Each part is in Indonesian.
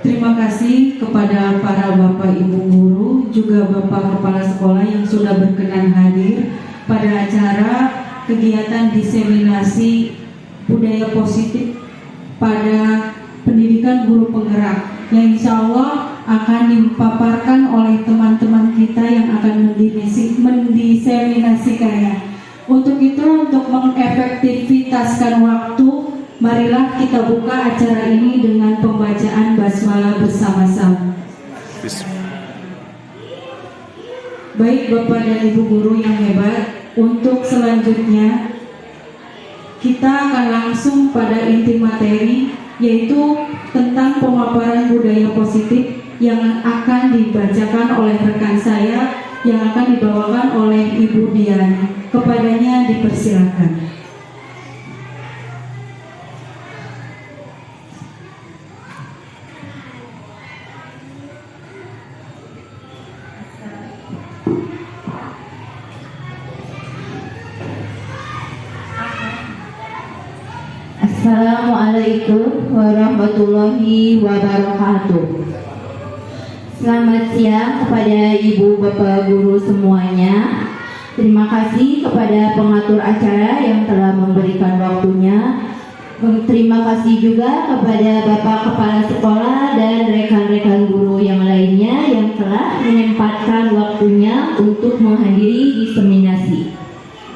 Terima kasih kepada para Bapak Ibu Guru, juga Bapak Kepala Sekolah yang sudah berkenan hadir pada acara kegiatan diseminasi budaya positif pada pendidikan guru penggerak yang insya Allah akan dipaparkan oleh teman-teman kita yang akan mendiseminasikannya. Untuk itu, untuk mengefektivitaskan waktu, marilah kita buka acara ini dengan pembacaan basmalah bersama-sama. Baik Bapak dan Ibu Guru yang hebat, untuk selanjutnya kita akan langsung pada inti materi, yaitu tentang pemaparan budaya positif yang akan dibacakan oleh rekan saya yang akan dibawakan oleh Ibu Dian. Kepadanya dipersilakan. Assalamualaikum warahmatullahi wabarakatuh. Selamat siang kepada Ibu Bapak Guru semuanya. Terima kasih kepada pengatur acara yang telah memberikan waktunya. Terima kasih juga kepada Bapak Kepala Sekolah dan rekan-rekan guru yang lainnya yang telah menyempatkan waktunya untuk menghadiri diseminasi.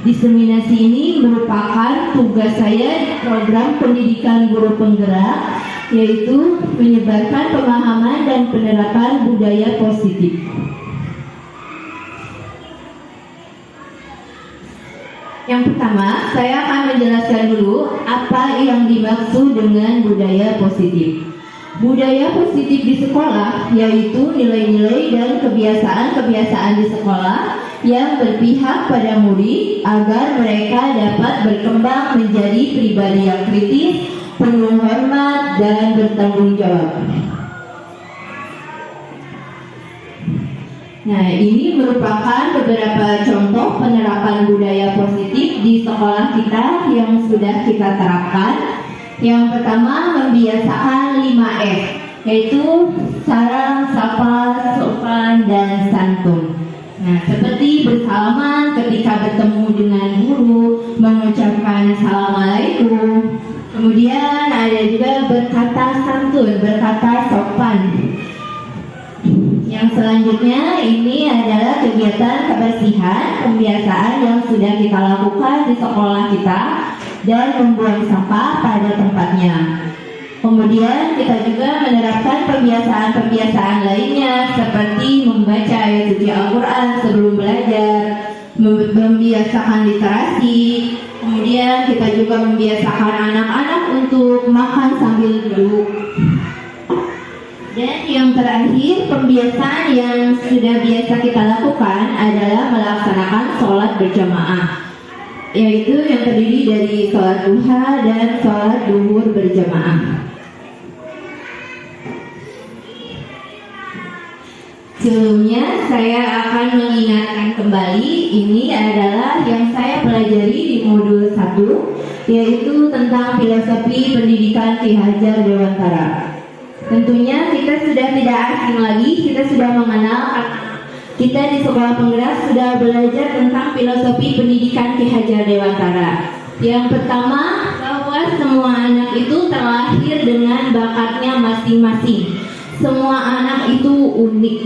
Diseminasi ini merupakan tugas saya di program pendidikan guru penggerak, yaitu menyebarkan pemahaman dan penerapan budaya positif. Yang pertama, saya akan menjelaskan dulu apa yang dimaksud dengan budaya positif. Budaya positif di sekolah yaitu nilai-nilai dan kebiasaan-kebiasaan di sekolah yang berpihak pada murid agar mereka dapat berkembang menjadi pribadi yang kritis, penuh hormat, dan bertanggung jawab. Nah, ini merupakan beberapa contoh penerapan budaya positif di sekolah kita yang sudah kita terapkan. Yang pertama, membiasakan 5S, yaitu salam, sapa, sopan, dan santun. Nah, seperti bersalaman ketika bertemu dengan guru, mengucapkan assalamualaikum. Kemudian ada juga berkata santun, berkata sopan. Yang selanjutnya ini adalah kegiatan kebersihan, pembiasaan yang sudah kita lakukan di sekolah kita dan membuang sampah pada tempatnya. Kemudian kita juga menerapkan pembiasaan-pembiasaan lainnya seperti membaca ayat suci Al-Quran sebelum belajar, membiasakan literasi. Kemudian kita juga membiasakan anak-anak untuk makan sambil duduk. Dan yang terakhir, pembiasaan yang sudah biasa kita lakukan adalah melaksanakan sholat berjamaah, yaitu yang terdiri dari sholat duha dan sholat duhur berjamaah. Sebelumnya saya akan mengingatkan kembali, ini adalah yang saya pelajari di modul 1, yaitu tentang filosofi pendidikan Ki Hajar Dewantara. Tentunya kita sudah tidak asing lagi, kita sudah mengenal, kita di sekolah penggerak sudah belajar tentang filosofi pendidikan Ki Hajar Dewantara. Yang pertama, bahwa semua anak itu terlahir dengan bakatnya masing-masing. Semua anak itu unik.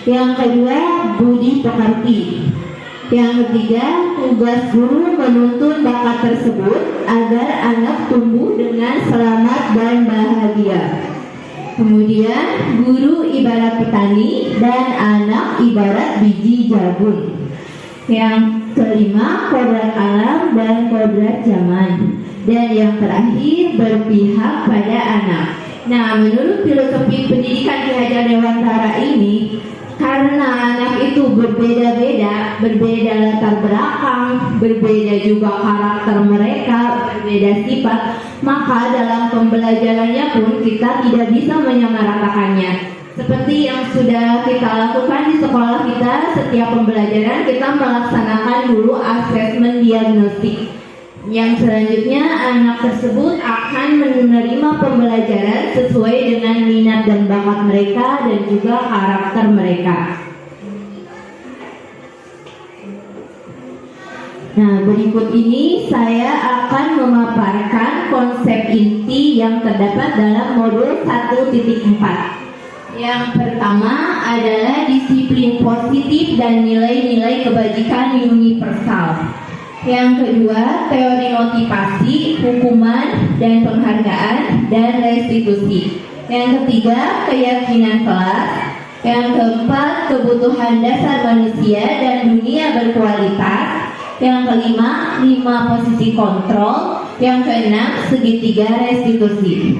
Yang kedua, budi pekerti. Yang ketiga, tugas guru menuntun bakat tersebut agar anak tumbuh dengan selamat dan bahagia. Kemudian, guru ibarat petani dan anak ibarat biji jagung. Yang kelima, kodrat alam dan kodrat zaman. Dan yang terakhir, berpihak pada anak. Nah, menurut filosofi pendidikan Ki Hajar Dewantara ini, karena anak itu berbeda-beda, berbeda latar belakang, berbeda juga karakter mereka, berbeda sifat, maka dalam pembelajarannya pun kita tidak bisa menyamaratakannya. Seperti yang sudah kita lakukan di sekolah kita, setiap pembelajaran kita melaksanakan dulu asesmen diagnostik. Yang selanjutnya, anak tersebut akan menerima pembelajaran sesuai dengan minat dan bakat mereka dan juga karakter mereka. Nah, berikut ini saya akan memaparkan konsep inti yang terdapat dalam modul 1.4. Yang pertama adalah disiplin positif dan nilai-nilai kebajikan universal. Yang kedua, teori motivasi, hukuman, dan penghargaan, dan restitusi. Yang ketiga, keyakinan kelas. Yang keempat, kebutuhan dasar manusia dan dunia berkualitas. Yang kelima, 5 posisi kontrol. Yang keenam, segitiga restitusi.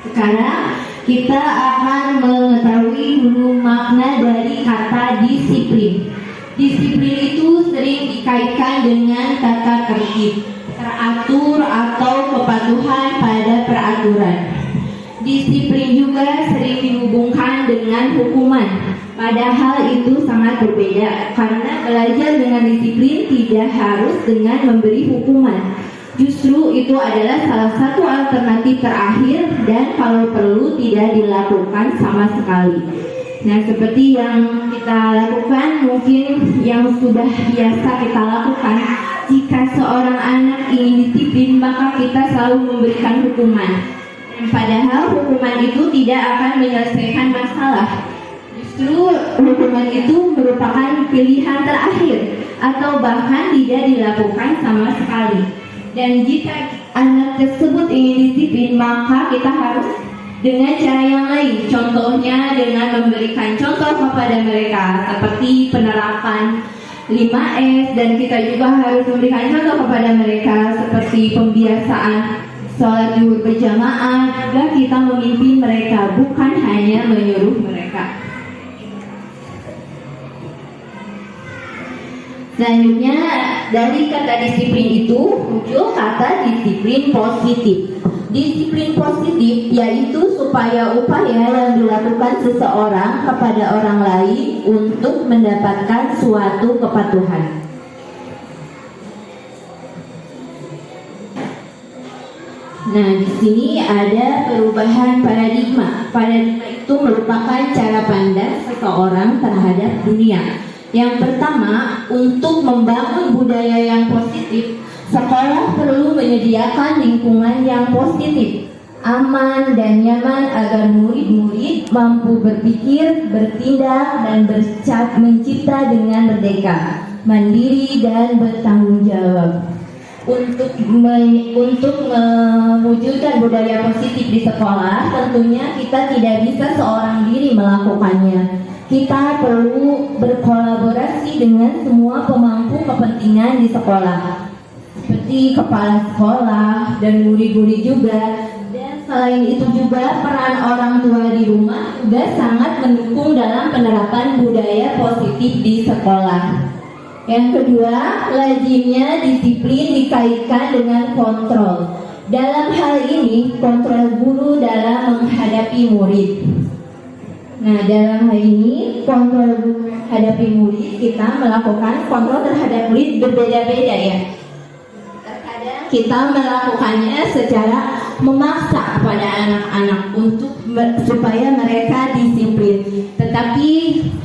Sekarang kita akan mengetahui dulu makna dari kata disiplin. Disiplin itu sering dikaitkan dengan tata tertib, teratur atau kepatuhan pada peraturan. Disiplin juga sering dihubungkan dengan hukuman. Padahal itu sangat berbeda, karena belajar dengan disiplin tidak harus dengan memberi hukuman. Justru itu adalah salah satu alternatif terakhir dan kalau perlu tidak dilakukan sama sekali. Nah, seperti yang kita lakukan, mungkin yang sudah biasa kita lakukan, jika seorang anak ingin disiplin, maka kita selalu memberikan hukuman. Padahal hukuman itu tidak akan menyelesaikan masalah. Justru hukuman itu merupakan pilihan terakhir atau bahkan tidak dilakukan sama sekali. Dan jika anak tersebut ingin disiplin, maka kita harus dengan cara yang lain. Contohnya dengan memberikan contoh kepada mereka seperti penerapan 5S, dan kita juga harus memberikan contoh kepada mereka seperti pembiasaan sholat zuhur berjamaah. Juga kita memimpin mereka, bukan hanya menyuruh mereka. Selanjutnya, dari kata disiplin itu muncul kata disiplin positif. Disiplin positif yaitu upaya yang dilakukan seseorang kepada orang lain untuk mendapatkan suatu kepatuhan. Nah, di sini ada perubahan paradigma. Paradigma itu merupakan cara pandang seseorang terhadap dunia. Yang pertama, untuk membangun budaya yang positif, sekolah perlu menyediakan lingkungan yang positif, aman dan nyaman agar murid-murid mampu berpikir, bertindak, dan mencipta dengan merdeka, mandiri, dan bertanggung jawab. Untuk mewujudkan budaya positif di sekolah, tentunya kita tidak bisa seorang diri melakukannya. Kita perlu berkolaborasi dengan semua pemangku kepentingan di sekolah, seperti kepala sekolah dan murid-murid juga. Dan selain itu juga peran orang tua di rumah juga sangat mendukung dalam penerapan budaya positif di sekolah. Yang kedua, lazimnya disiplin dikaitkan dengan kontrol. Dalam hal ini, kontrol guru dalam menghadapi murid. Nah, dalam hal ini, kontrol guru menghadapi murid, kita melakukan kontrol terhadap murid berbeda-beda ya. Terkadang kita melakukannya secara memaksa kepada anak-anak supaya mereka disiplin. Tetapi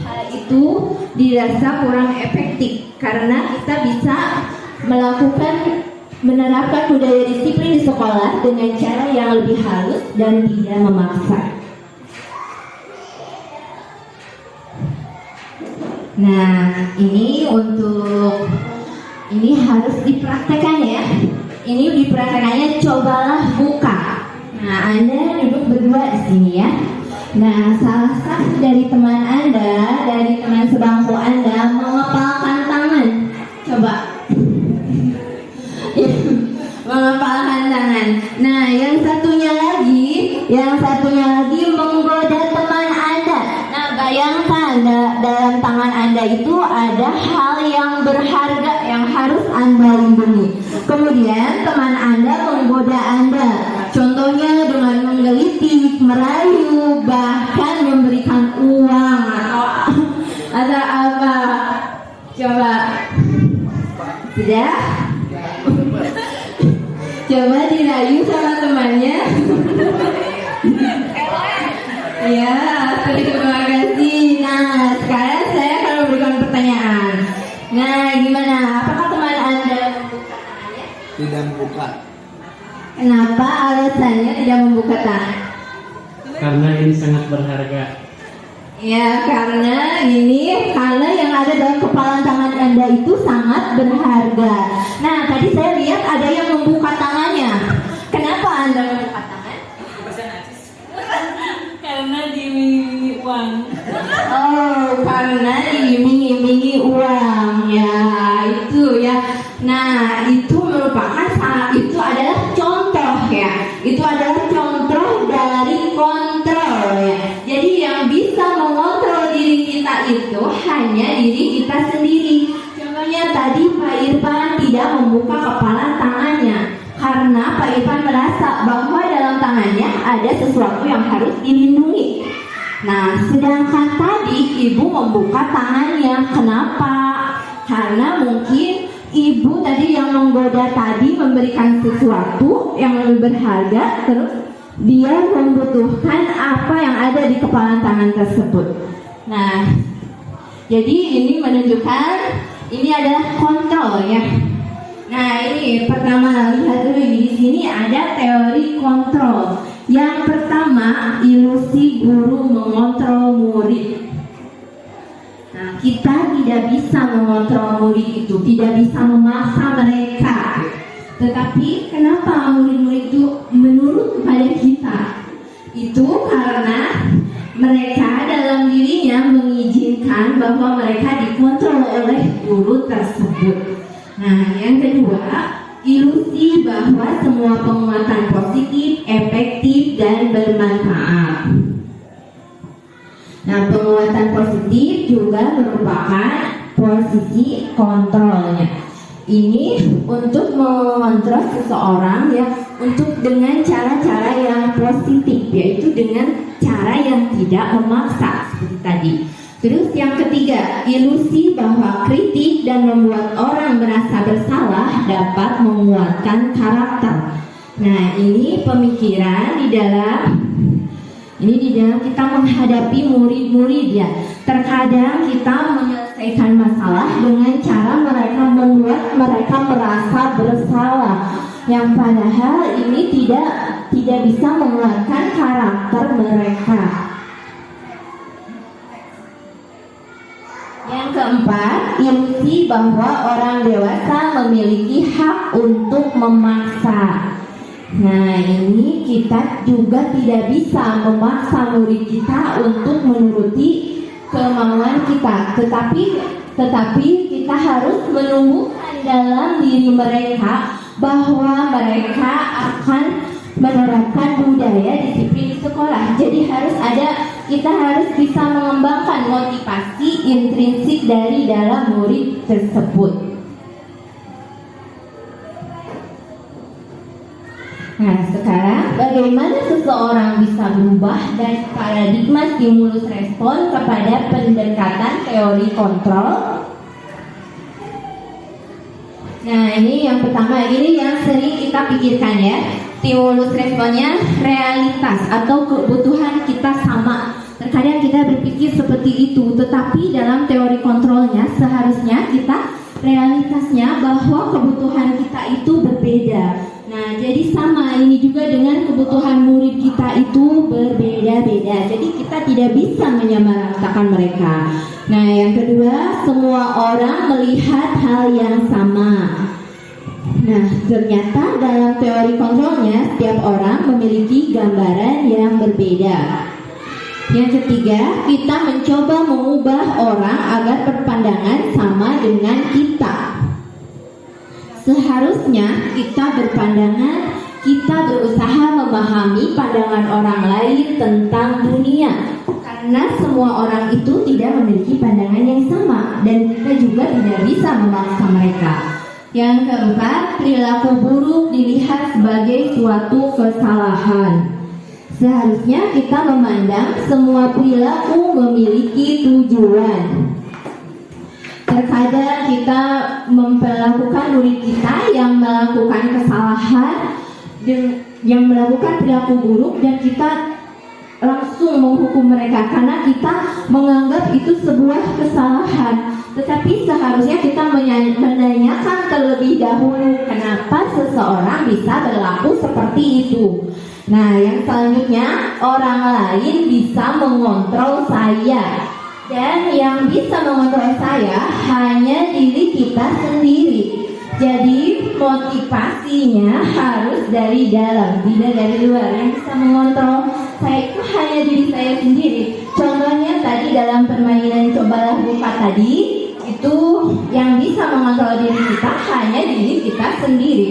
hal itu dirasa kurang efektif karena kita bisa menerapkan budaya disiplin di sekolah dengan cara yang lebih halus dan tidak memaksa. Nah, ini harus dipraktekkan ya. Ini dipraktekannya, cobalah buka. Nah, Anda duduk berdua di sini ya. Nah, salah satu dari teman Anda, dari teman sebangku Anda mengepalkan tangan. Coba. Mengepalkan tangan. Nah, yang satunya lagi menggoda teman Anda. Nah, bayangkan dalam tangan Anda itu ada hal yang berharga yang harus Anda lindungi. Kemudian teman Anda menggoda Anda. Contohnya dengan menggelitik, merayu, bahkan memberikan uang atau apa. dirayu sama temannya. Ya, terima kasih. Nah, sekarang saya akan memberikan pertanyaan. Nah, gimana? Apakah teman Anda membuka tangannya? Tidak membuka. Kenapa alasannya tidak membuka tangan? Karena ini sangat berharga. Ya, karena yang ada dalam kepala tangan Anda itu sangat berharga. Nah, tadi saya lihat ada yang membuka tangannya. Kenapa Anda membuka tangan? Karena diiming uang. Oh, karena diiming-imingi uang. Ya, itu ya. Nah, itu adalah contoh ya. Itu adalah contoh dari kontrol ya. Jadi yang bisa mengontrol diri kita itu hanya diri kita sendiri. Contohnya tadi Pak Irfan tidak membuka kepala tangannya karena Pak Irfan merasa bahwa dalam tangannya ada sesuatu yang harus dilindungi. Nah, sedangkan tadi Ibu membuka tangannya. Kenapa? Karena mungkin Ibu tadi yang menggoda tadi memberikan sesuatu yang lebih berharga, terus dia membutuhkan apa yang ada di kepala tangan tersebut. Nah, jadi ini menunjukkan ini adalah kontrol ya. Nah, ini pertama lihat dulu di sini ada teori kontrol. Yang pertama, ilusi guru mengontrol murid. Nah, kita tidak bisa mengontrol murid itu, tidak bisa memaksa mereka. Tetapi kenapa murid-murid itu menurut kepada kita? Itu karena mereka dalam dirinya mengizinkan bahwa mereka dikontrol oleh guru tersebut. Nah, yang kedua, ilusi bahwa semua penguatan positif, efektif, dan bermanfaat. Nah, penguatan positif juga merupakan posisi kontrolnya. Ini untuk mengontrol seseorang ya, untuk dengan cara-cara yang positif, yaitu dengan cara yang tidak memaksa seperti tadi. Terus yang ketiga, ilusi bahwa kritik dan membuat orang merasa bersalah dapat menguatkan karakter. Nah, ini pemikiran di dalam kita menghadapi murid-murid ya. Terkadang kita menyelesaikan masalah dengan cara mereka membuat mereka merasa bersalah, yang padahal ini tidak bisa menguatkan karakter mereka. Yang keempat, ilusi bahwa orang dewasa memiliki hak untuk memaksa. Nah, ini kita juga tidak bisa memaksa murid kita untuk menuruti kemauan kita, tetapi kita harus menumbuhkan dalam diri mereka bahwa mereka akan menerapkan budaya disiplin di sekolah. Jadi kita harus bisa mengembangkan motivasi intrinsik dari dalam murid tersebut. Nah, sekarang bagaimana seseorang bisa berubah dari paradigma stimulus respon kepada pendekatan teori kontrol? Nah, ini yang pertama, ini yang sering kita pikirkan ya. Stimulus responnya realitas atau kebutuhan kita sama. Terkadang kita berpikir seperti itu, tetapi dalam teori kontrolnya seharusnya kita realitasnya bahwa kebutuhan kita itu berbeda. Nah, jadi sama ini juga dengan kebutuhan murid kita itu berbeda-beda. Jadi kita tidak bisa menyamaratakan mereka. Nah, yang kedua, semua orang melihat hal yang sama. Nah, ternyata dalam teori kontrolnya setiap orang memiliki gambaran yang berbeda. Yang ketiga, kita mencoba mengubah orang agar berpandangan sama dengan kita. Seharusnya kita berusaha memahami pandangan orang lain tentang dunia, karena semua orang itu tidak memiliki pandangan yang sama dan kita juga tidak bisa memaksa mereka. Yang keempat, perilaku buruk dilihat sebagai suatu kesalahan. Seharusnya kita memandang semua perilaku memiliki tujuan. Terkadang kita memperlakukan murid kita yang melakukan kesalahan yang melakukan perilaku buruk dan kita langsung menghukum mereka karena kita menganggap itu sebuah kesalahan. Tetapi seharusnya kita menanyakan terlebih dahulu kenapa seseorang bisa berlaku seperti itu. Nah, yang selanjutnya, orang lain bisa mengontrol saya. Dan yang bisa mengontrol saya hanya diri kita sendiri. Jadi motivasinya harus dari dalam, tidak dari luar. Yang bisa mengontrol saya itu hanya diri saya sendiri. Contohnya tadi dalam permainan cobalah buka tadi, itu yang bisa mengontrol diri kita hanya diri kita sendiri.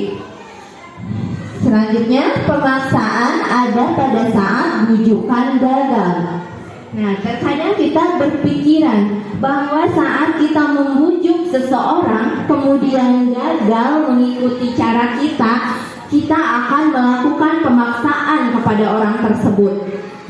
Selanjutnya, pemaksaan ada pada saat bujukan gagal. Nah, terkadang kita berpikiran bahwa saat kita membujuk seseorang kemudian gagal mengikuti cara kita, kita akan melakukan pemaksaan kepada orang tersebut.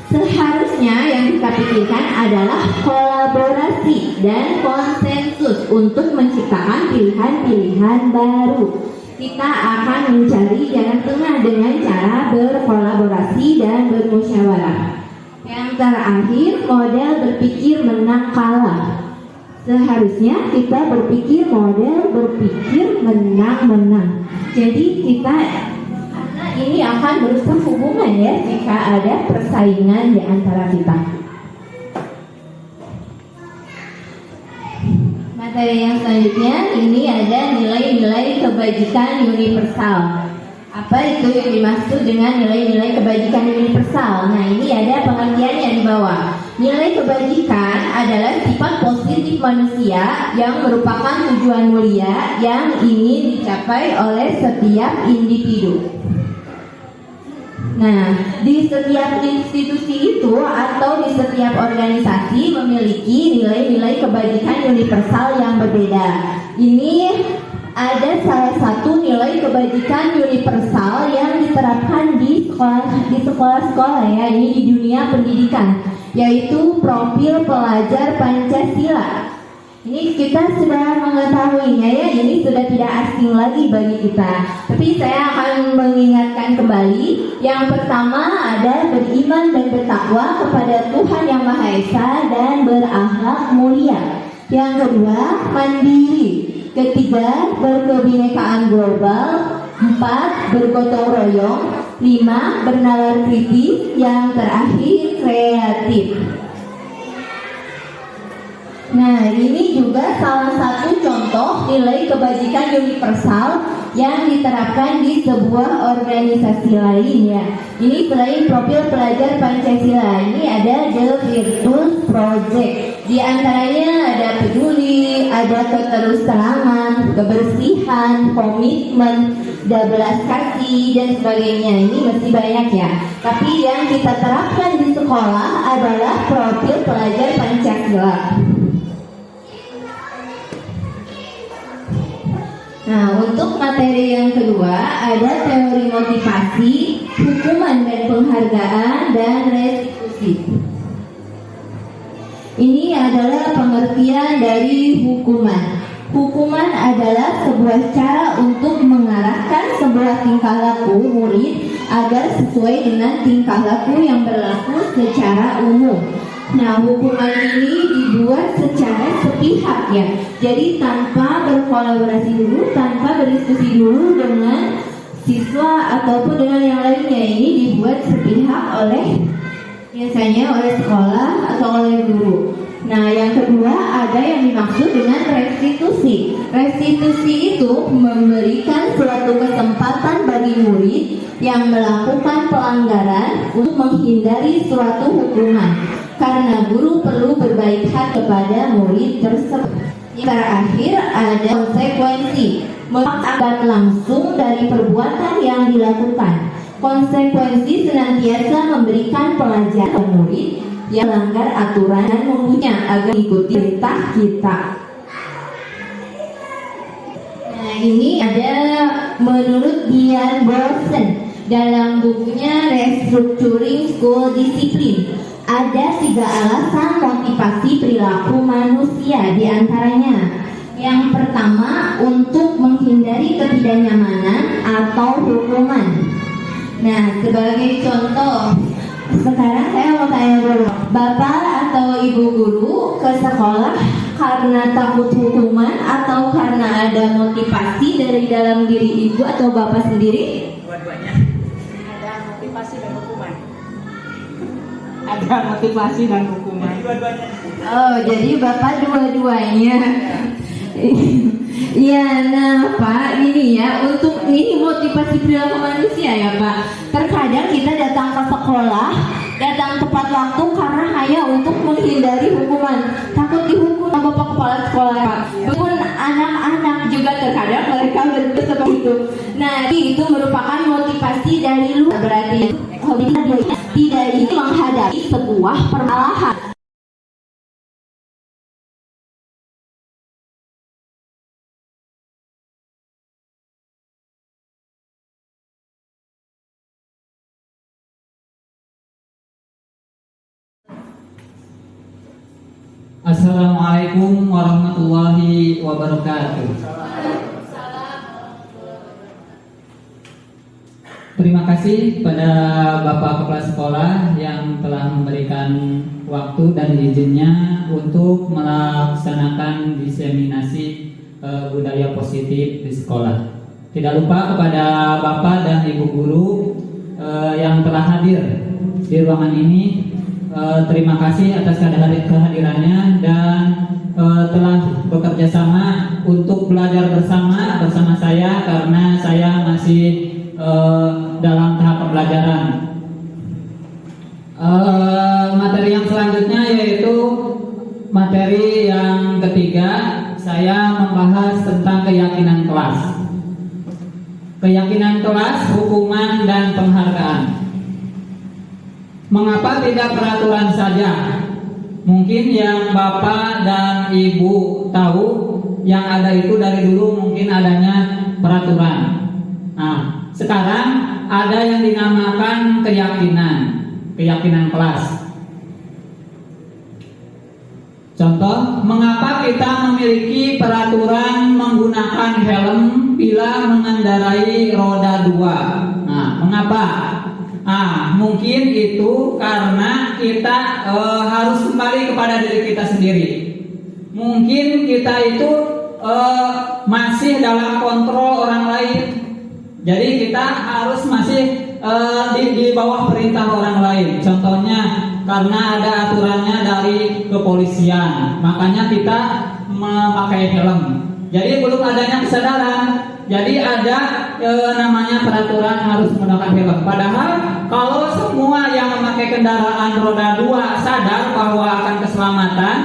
Seharusnya yang kita pikirkan adalah kolaborasi dan konsensus untuk menciptakan pilihan-pilihan baru. Kita akan mencari jalan tengah dengan cara berkolaborasi dan bermusyawarah. Yang terakhir, model berpikir menang kalah. Seharusnya kita berpikir model berpikir menang-menang. Jadi kita karena ini akan merusak hubungan ya jika ada persaingan di antara kita. Materi yang selanjutnya ini ada nilai-nilai kebajikan universal. Apa itu yang dimaksud dengan nilai-nilai kebajikan universal? Nah, ini ada pengertiannya di bawah. Nilai kebajikan adalah sifat positif manusia yang merupakan tujuan mulia yang ingin dicapai oleh setiap individu. Nah, di setiap institusi itu atau di setiap organisasi memiliki nilai-nilai kebajikan universal yang berbeda. Ini ada salah satu nilai kebajikan universal yang diterapkan di sekolah-sekolah ya, ini di dunia pendidikan, yaitu profil pelajar Pancasila. Ini kita sudah mengetahuinya ya, ini sudah tidak asing lagi bagi kita. Tapi saya akan mengingatkan kembali. Yang pertama ada beriman dan bertakwa kepada Tuhan Yang Maha Esa dan berakhlak mulia. Yang kedua, mandiri. Ketiga, berkebinekaan global. 4, bergotong royong. 5, bernalar kritis. Yang terakhir, kreatif. Nah, ini juga salah satu contoh nilai kebajikan universal yang diterapkan di sebuah organisasi lain ya. Ini selain profil pelajar Pancasila, ini ada The Virtus Project. Di antaranya ada peduli, ada keterus-terangan, kebersihan, komitmen, belas kasih dan sebagainya. Ini masih banyak ya. Tapi yang kita terapkan di sekolah adalah profil pelajar Pancasila. Nah, untuk materi yang kedua ada teori motivasi, hukuman dan penghargaan, dan restitusi. Ini adalah pengertian dari hukuman. Hukuman adalah sebuah cara untuk mengarahkan sebuah tingkah laku murid agar sesuai dengan tingkah laku yang berlaku secara umum. Nah, hukuman ini dibuat secara sepihak ya. Jadi tanpa berkolaborasi dulu, tanpa berdiskusi dulu dengan siswa ataupun dengan yang lainnya. Ini dibuat sepihak biasanya oleh sekolah atau oleh guru. Nah, yang kedua ada yang dimaksud dengan restitusi. Restitusi itu memberikan suatu kesempatan bagi murid yang melakukan pelanggaran untuk menghindari suatu hukuman. Karena guru perlu berbaik hati kepada murid tersebut. Yang terakhir ada konsekuensi, akibat langsung dari perbuatan yang dilakukan. Konsekuensi senantiasa memberikan pelajaran kepada murid yang melanggar aturan dan membuatnya agar mengikuti perintah kita. Nah, ini ada menurut Dian Borsen dalam bukunya Restructuring School Discipline. Ada 3 alasan motivasi perilaku manusia, diantaranya yang pertama untuk menghindari ketidaknyamanan atau hukuman. Nah, sebagai contoh, sekarang saya mau tanya dulu, Bapak atau Ibu guru ke sekolah karena takut hukuman atau karena ada motivasi dari dalam diri Ibu atau Bapak sendiri? Dua-duanya. Ada motivasi dan hukuman. Ada motivasi dan hukuman. Dua-duanya. Oh, jadi Bapak dua-duanya. Iya, nah Pak, ini ya, untuk ini motivasi perilaku manusia ya Pak. Terkadang kita datang ke sekolah, datang tepat waktu karena hanya untuk menghindari hukuman, takut dihukum sama Bapak Kepala Sekolah Pak. Pun anak-anak juga terkadang mereka berpikir seperti itu. Nah, itu merupakan motivasi dari luar, berarti tidak ingin menghadapi sebuah permasalahan. Assalamualaikum warahmatullahi wabarakatuh. Terima kasih pada Bapak Kepala Sekolah yang telah memberikan waktu dan izinnya untuk melaksanakan diseminasi budaya positif di sekolah. Tidak lupa kepada Bapak dan Ibu guru yang telah hadir di ruangan ini. Terima kasih atas kehadirannya dan telah bekerja sama untuk belajar bersama saya karena saya masih dalam tahap pembelajaran. Materi yang selanjutnya yaitu materi yang ketiga, saya membahas tentang keyakinan kelas. Keyakinan kelas, hukuman dan penghargaan. Mengapa tidak peraturan saja? Mungkin yang Bapak dan Ibu tahu, yang ada itu dari dulu mungkin adanya peraturan. Nah, sekarang ada yang dinamakan keyakinan kelas. Contoh, mengapa kita memiliki peraturan menggunakan helm bila mengendarai roda 2? Nah, mengapa? Mungkin itu karena kita harus kembali kepada diri kita sendiri. Mungkin kita itu masih dalam kontrol orang lain. Jadi kita harus masih di bawah perintah orang lain. Contohnya karena ada aturannya dari kepolisian, makanya kita memakai helm. Jadi belum adanya kesadaran. Jadi ada namanya peraturan harus menggunakan helm. Padahal kalau semua yang memakai kendaraan roda 2 sadar bahwa akan keselamatan,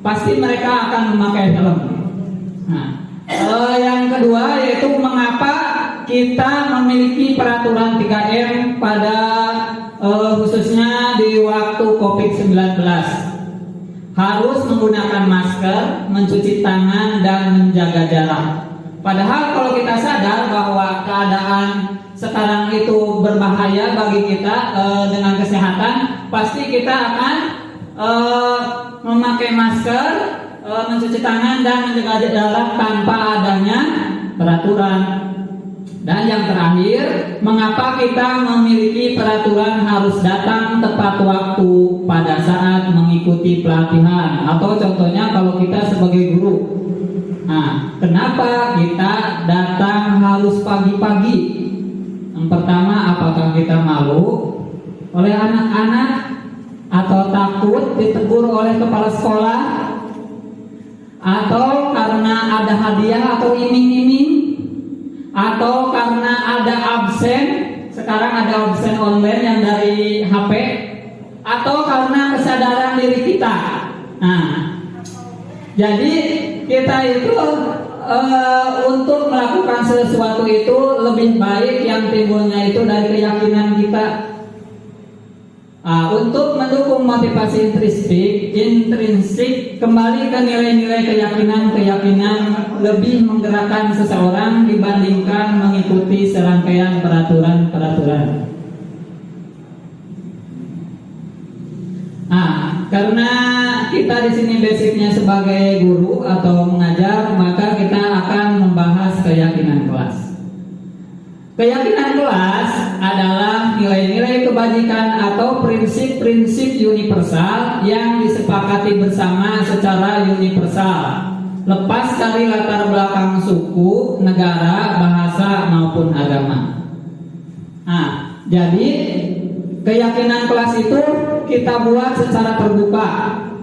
pasti mereka akan memakai helm. Nah, yang kedua yaitu mengapa kita memiliki peraturan 3M pada khususnya di waktu COVID-19. Harus menggunakan masker, mencuci tangan dan menjaga jarak. Padahal kalau kita sadar bahwa keadaan sekarang itu berbahaya bagi kita dengan kesehatan, pasti kita akan memakai masker, mencuci tangan dan menjaga jarak tanpa adanya peraturan. Dan yang terakhir, mengapa kita memiliki peraturan harus datang tepat waktu pada saat mengikuti pelatihan, atau contohnya kalau kita sebagai guru. Nah, kenapa kita datang harus pagi-pagi? Yang pertama, apakah kita malu oleh anak-anak atau takut ditegur oleh kepala sekolah, atau karena ada hadiah atau iming-iming, atau karena ada absen? Sekarang ada absen online yang dari HP, atau karena kesadaran diri kita. Nah, jadi kita itu untuk melakukan sesuatu itu lebih baik yang timbulnya itu dari keyakinan kita. Untuk mendukung motivasi intrinsik kembali ke nilai-nilai keyakinan lebih menggerakkan seseorang dibandingkan mengikuti serangkaian peraturan. Karena kita di sini basicnya sebagai guru atau mengajar, maka kita akan membahas keyakinan kelas. Keyakinan kelas adalah kebajikan atau prinsip-prinsip universal yang disepakati bersama secara universal, lepas dari latar belakang suku, negara, bahasa maupun agama. Nah, jadi keyakinan kelas itu kita buat secara terbuka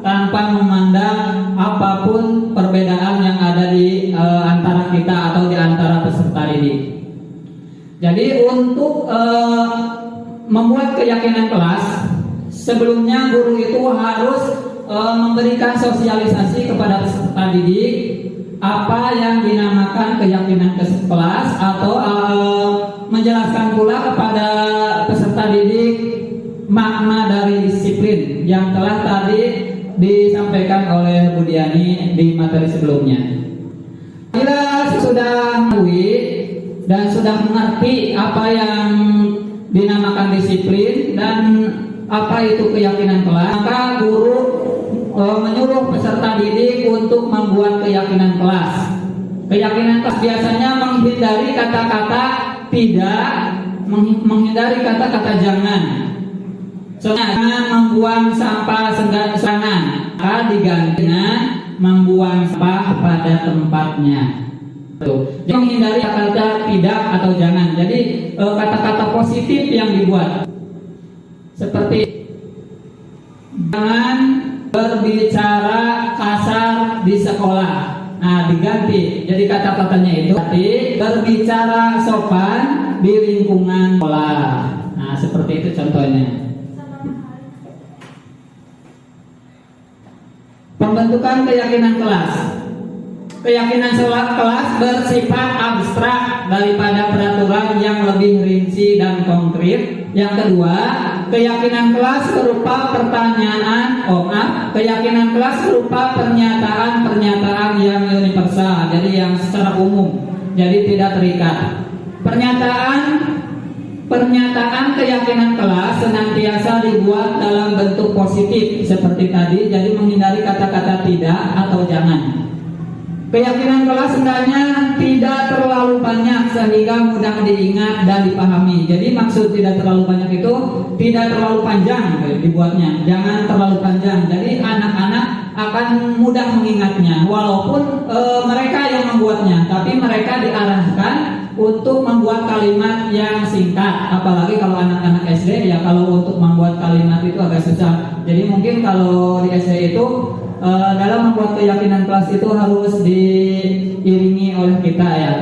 tanpa memandang apapun perbedaan yang ada di antara kita atau di antara peserta didik. Jadi untuk membuat keyakinan kelas, sebelumnya guru itu harus memberikan sosialisasi kepada peserta didik apa yang dinamakan keyakinan kelas, atau menjelaskan pula kepada peserta didik makna dari disiplin yang telah tadi disampaikan oleh Bu Diani di materi sebelumnya. Bila sudah mengetahui dan sudah mengerti apa yang dinamakan disiplin dan apa itu keyakinan kelas, maka guru menyuruh peserta didik untuk membuat keyakinan kelas. Keyakinan kelas biasanya menghindari kata-kata tidak, menghindari kata-kata jangan. Jangan membuang sampah sembarangan, diganti dengan membuang sampah pada tempatnya. Jadi menghindari kata-kata tidak atau jangan. Jadi kata-kata positif yang dibuat, seperti jangan berbicara kasar di sekolah. Nah, diganti. Jadi kata-katanya itu berbicara sopan di lingkungan sekolah. Nah, seperti itu contohnya. Pembentukan keyakinan kelas. Keyakinan kelas bersifat abstrak daripada peraturan yang lebih rinci dan konkret. Yang kedua, keyakinan kelas berupa keyakinan kelas berupa pernyataan-pernyataan yang universal, jadi yang secara umum, jadi tidak terikat. Pernyataan keyakinan kelas senantiasa dibuat dalam bentuk positif seperti tadi, jadi menghindari kata-kata tidak atau jangan. Keyakinan kelas hendaknya tidak terlalu banyak sehingga mudah diingat dan dipahami. Jadi maksud tidak terlalu banyak itu tidak terlalu panjang dibuatnya, jangan terlalu panjang. Jadi anak-anak akan mudah mengingatnya, walaupun mereka yang membuatnya, tapi mereka diarahkan untuk membuat kalimat yang singkat. Apalagi kalau anak-anak SD, ya kalau untuk membuat kalimat itu agak susah. Jadi mungkin kalau di SD itu dalam membuat keyakinan kelas itu harus diiringi oleh kita ya.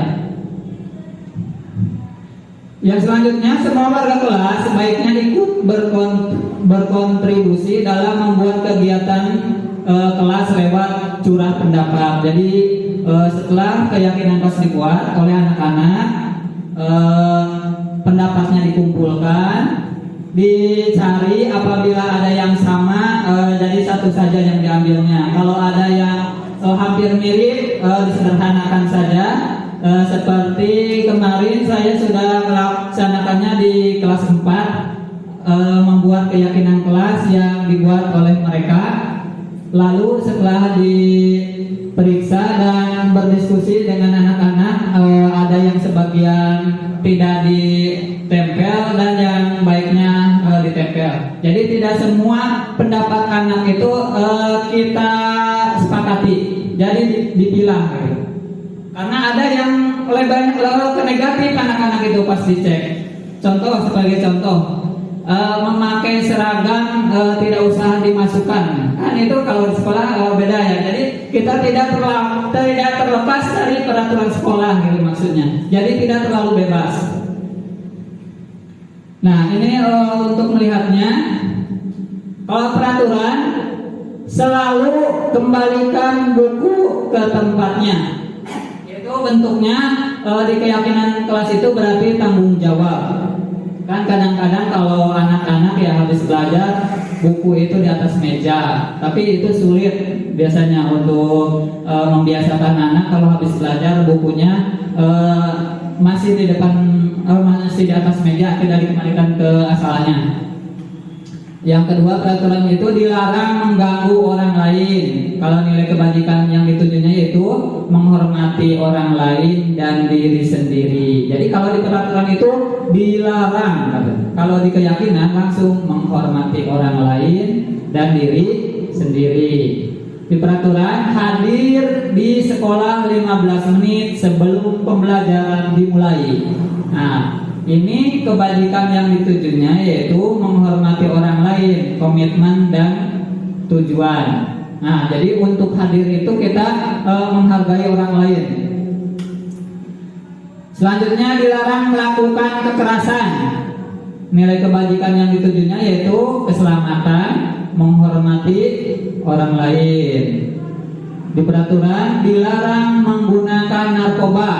Yang selanjutnya, semua warga kelas sebaiknya ikut berkontribusi dalam membuat kegiatan kelas lewat curah pendapat. Jadi setelah keyakinan kelas dibuat oleh anak-anak, pendapatnya dikumpulkan, dicari apabila ada yang sama, jadi satu saja yang diambilnya. Kalau ada yang hampir mirip, disederhanakan saja. Seperti kemarin saya sudah melaksanakannya di kelas 4, membuat keyakinan kelas yang dibuat oleh mereka. Lalu setelah diperiksa dan berdiskusi dengan anak-anak, ada yang sebagian tidak ditempel dan yang baiknya ditempel. Jadi tidak semua pendapat anak itu kita sepakati, jadi dipilah gitu. Karena ada yang lebih ke negatif anak-anak itu pas dicek. Sebagai contoh, memakai seragam tidak usah dimasukkan. Kan itu kalau di sekolah beda ya. Jadi kita tidak terlepas dari peraturan sekolah gitu maksudnya. Jadi tidak terlalu bebas. Nah, ini untuk melihatnya. Kalau peraturan, selalu kembalikan buku ke tempatnya. Itu bentuknya di keyakinan kelas itu berarti tanggung jawab. Kan kadang-kadang kalau anak-anak ya habis belajar, buku itu di atas meja, tapi itu sulit biasanya untuk membiasakan anak kalau habis belajar bukunya masih di depan, masih di atas meja, tidak dikembalikan ke asalnya. Yang kedua, peraturan itu dilarang mengganggu orang lain. Kalau nilai kebajikan yang ditujunya yaitu menghormati orang lain dan diri sendiri. Jadi kalau di peraturan itu dilarang, kalau kalau di keyakinan langsung menghormati orang lain dan diri sendiri. Di peraturan hadir di sekolah 15 menit sebelum pembelajaran dimulai. Nah, ini kebajikan yang ditujunya yaitu menghormati orang lain, komitmen dan tujuan. Nah, jadi untuk hadir itu kita menghargai orang lain. Selanjutnya dilarang melakukan kekerasan. Nilai kebajikan yang ditujunya yaitu keselamatan, menghormati orang lain. Di peraturan dilarang menggunakan narkoba.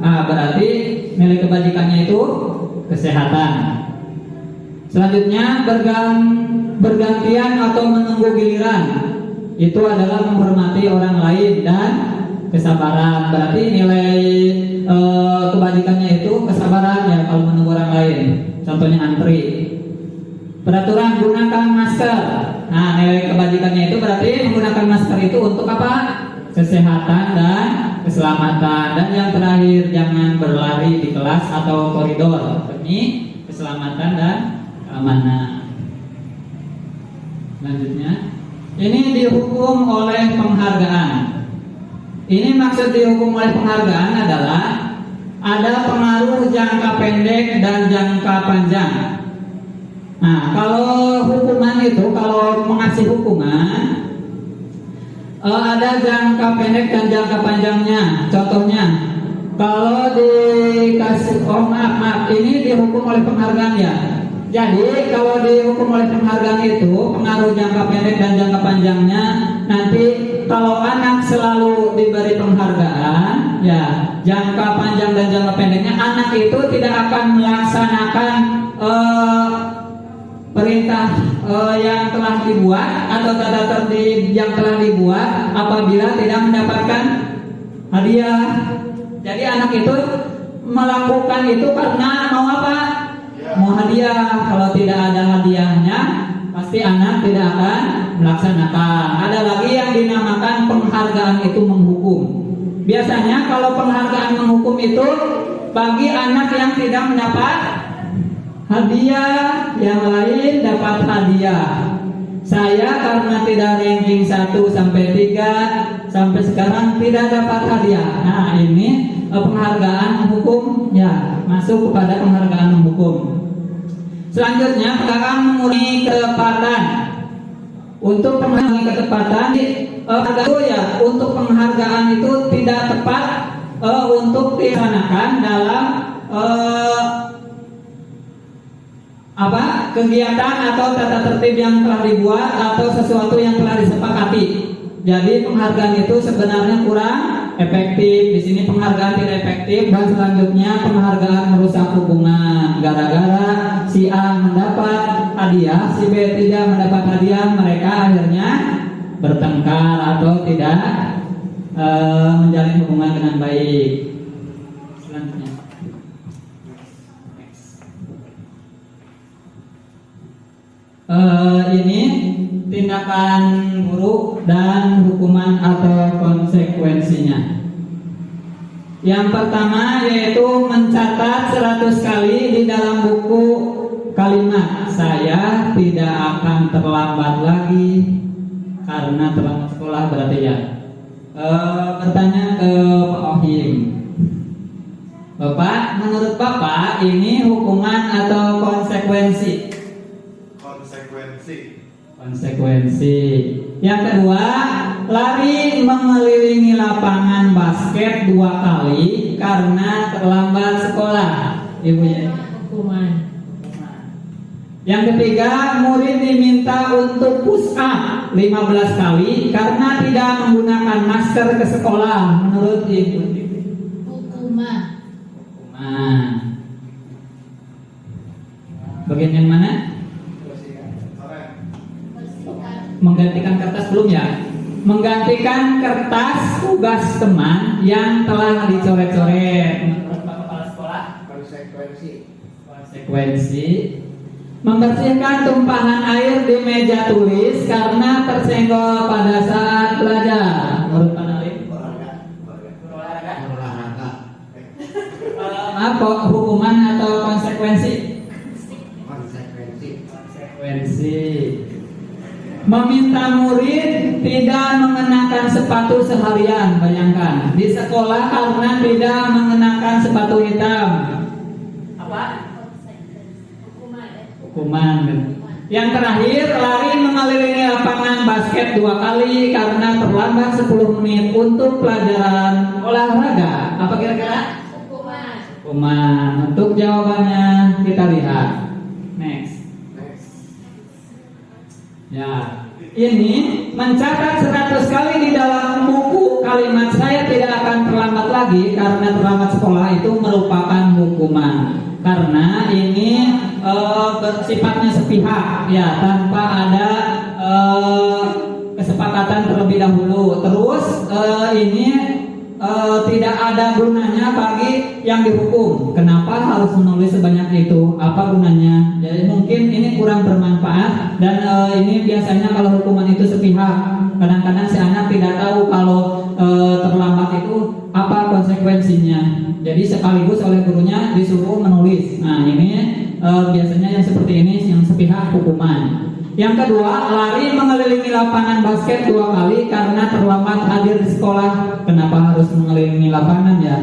Nah, berarti nilai kebajikannya itu kesehatan. Selanjutnya bergantian atau menunggu giliran. Itu adalah menghormati orang lain dan kesabaran. Berarti nilai kebajikannya itu kesabaran ya kalau menunggu orang lain. Contohnya antri. Peraturan gunakan masker. Nah, nilai kebajikannya itu berarti menggunakan masker itu untuk apa? Kesehatan dan keselamatan. Dan yang terakhir, jangan berlari di kelas atau koridor demi keselamatan dan keamanan. Selanjutnya, ini dihukum oleh penghargaan. Ini maksud dihukum oleh penghargaan adalah ada pengaruh jangka pendek dan jangka panjang. Nah, kalau hukuman itu, kalau mengasih hukuman ada jangka pendek dan jangka panjangnya. Contohnya, kalau dikasih, maaf, ini dihukum oleh penghargaan ya. Jadi kalau dihukum oleh penghargaan itu pengaruh jangka pendek dan jangka panjangnya. Nanti kalau anak selalu diberi penghargaan, ya jangka panjang dan jangka pendeknya, anak itu tidak akan melaksanakan perintah yang telah dibuat atau tata tertib yang telah dibuat apabila tidak mendapatkan hadiah. Jadi anak itu melakukan itu karena mau apa? Mau hadiah. Kalau tidak ada hadiahnya, pasti anak tidak akan melaksanakan. Ada lagi yang dinamakan penghargaan itu menghukum. Biasanya kalau penghargaan menghukum itu bagi anak yang tidak mendapat hadiah, yang lain dapat hadiah. Saya karena tidak ranking 1 sampai 3 sampai sekarang tidak dapat hadiah. Nah, ini penghargaan hukum ya, masuk kepada penghargaan hukum. Selanjutnya, penghargaan mengurangi ketepatan. Untuk penghargaan ketepatan itu ya, untuk penghargaan itu tidak tepat untuk dilaksanakan dalam kegiatan atau tata tertib yang telah dibuat atau sesuatu yang telah disepakati. Jadi penghargaan itu sebenarnya kurang efektif. Di sini penghargaan tidak efektif dan selanjutnya penghargaan merusak hubungan. Gara-gara si A mendapat hadiah, si B tidak mendapat hadiah, mereka akhirnya bertengkar atau tidak menjalin hubungan dengan baik. Selanjutnya. Ini tindakan buruk dan hukuman atau konsekuensinya. Yang pertama yaitu mencatat 100 kali di dalam buku kalimat saya tidak akan terlambat lagi karena terlambat sekolah, berarti ya. Bertanya ke Pak Ohim, Bapak, menurut Bapak ini hukuman atau konsekuensi? Konsekuensi. Yang kedua, lari mengelilingi lapangan basket 2 kali karena terlambat sekolah. Ibu ya. Hukuman. Yang ketiga, murid diminta untuk push up 15 kali karena tidak menggunakan masker ke sekolah. Menurut Ibu. Hukuman. Bagian yang mana? Menggantikan kertas belum ya? Menggantikan kertas tugas teman yang telah dicoret-coret. Menurut Pak Kepala Sekolah, konsekuensi. Membersihkan tumpahan air di meja tulis karena tersenggol pada saat belajar. Menurut Pak Nalim, olahraga. Apa hukuman atau konsekuensi? Konsekuensi. Meminta murid tidak mengenakan sepatu seharian. Bayangkan di sekolah karena tidak mengenakan sepatu hitam. Apa? Hukuman. Yang terakhir, lari mengelilingi lapangan basket 2 kali karena terlambat 10 menit untuk pelajaran olahraga. Apa kira-kira? Hukuman. Untuk jawabannya kita lihat. Next. Ya, ini mencatat 100 kali di dalam buku kalimat saya tidak akan terlambat lagi karena terlambat sekolah itu merupakan hukuman. Karena ini bersifatnya sepihak, ya, tanpa ada kesepakatan terlebih dahulu. Terus ini tidak ada gunanya bagi yang dihukum. Kenapa harus menulis sebanyak itu? Apa gunanya? Jadi mungkin ini kurang bermanfaat dan ini biasanya kalau hukuman itu sepihak. Kadang-kadang si anak tidak tahu kalau terlambat itu apa konsekuensinya. Jadi sekaligus oleh gurunya disuruh menulis. Nah ini biasanya yang seperti ini yang sepihak hukuman. Yang kedua, lari mengelilingi lapangan basket 2 kali karena terlambat hadir di sekolah. Kenapa harus mengelilingi lapangan ya?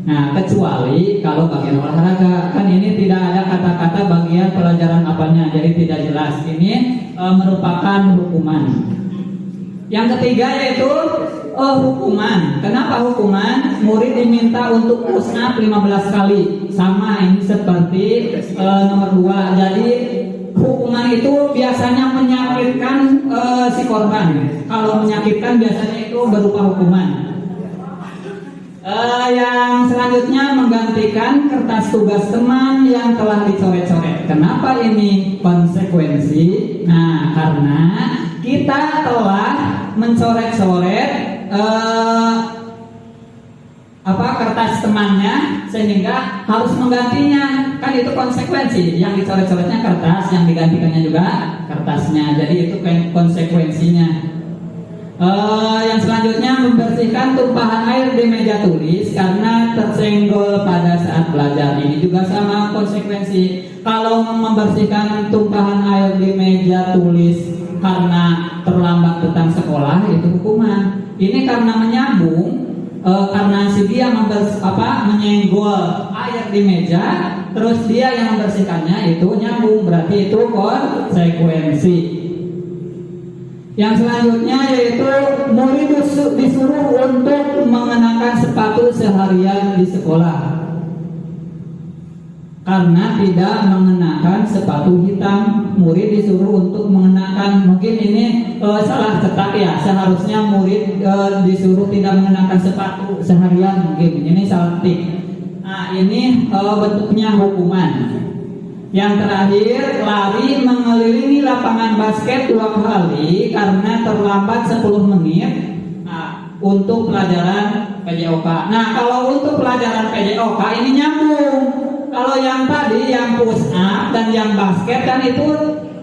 Nah, kecuali kalau bagian olahraga, kan ini tidak ada kata-kata bagian pelajaran apanya, jadi tidak jelas. Ini merupakan hukuman. Yang ketiga yaitu hukuman. Kenapa hukuman? Murid diminta untuk push up 15 kali. Sama ini seperti nomor 2. Jadi hukuman itu biasanya menyakitkan si korban. Kalau menyakitkan biasanya itu berupa hukuman. Yang selanjutnya menggantikan kertas tugas teman yang telah dicoret-coret. Kenapa ini konsekuensi? Nah, karena kita telah mencoret-coret kertas temannya sehingga harus menggantinya. Kan itu konsekuensi. Yang dicoret-coretnya kertas, yang digantikannya juga kertasnya. Jadi itu konsekuensinya. Yang selanjutnya membersihkan tumpahan air di meja tulis karena tersenggol pada saat belajar. Ini juga sama konsekuensi. Kalau membersihkan tumpahan air di meja tulis karena terlambat datang sekolah itu hukuman. Ini karena menyambung, karena si dia menyenggol air di meja, terus dia yang membersihkannya itu nyambung, berarti itu konsekuensi. Yang selanjutnya yaitu murid disuruh untuk mengenakan sepatu seharian di sekolah karena tidak mengenakan sepatu hitam. Murid disuruh untuk mengenakan, mungkin ini salah cetak ya, seharusnya murid disuruh tidak mengenakan sepatu seharian, mungkin ini salah ketik. Nah ini bentuknya hukuman. Yang terakhir, lari mengelilingi lapangan basket 2 kali karena terlambat 10 menit untuk pelajaran PJOK. Nah, kalau untuk pelajaran PJOK ini nyambung. Kalau yang tadi, yang push up dan yang basket kan itu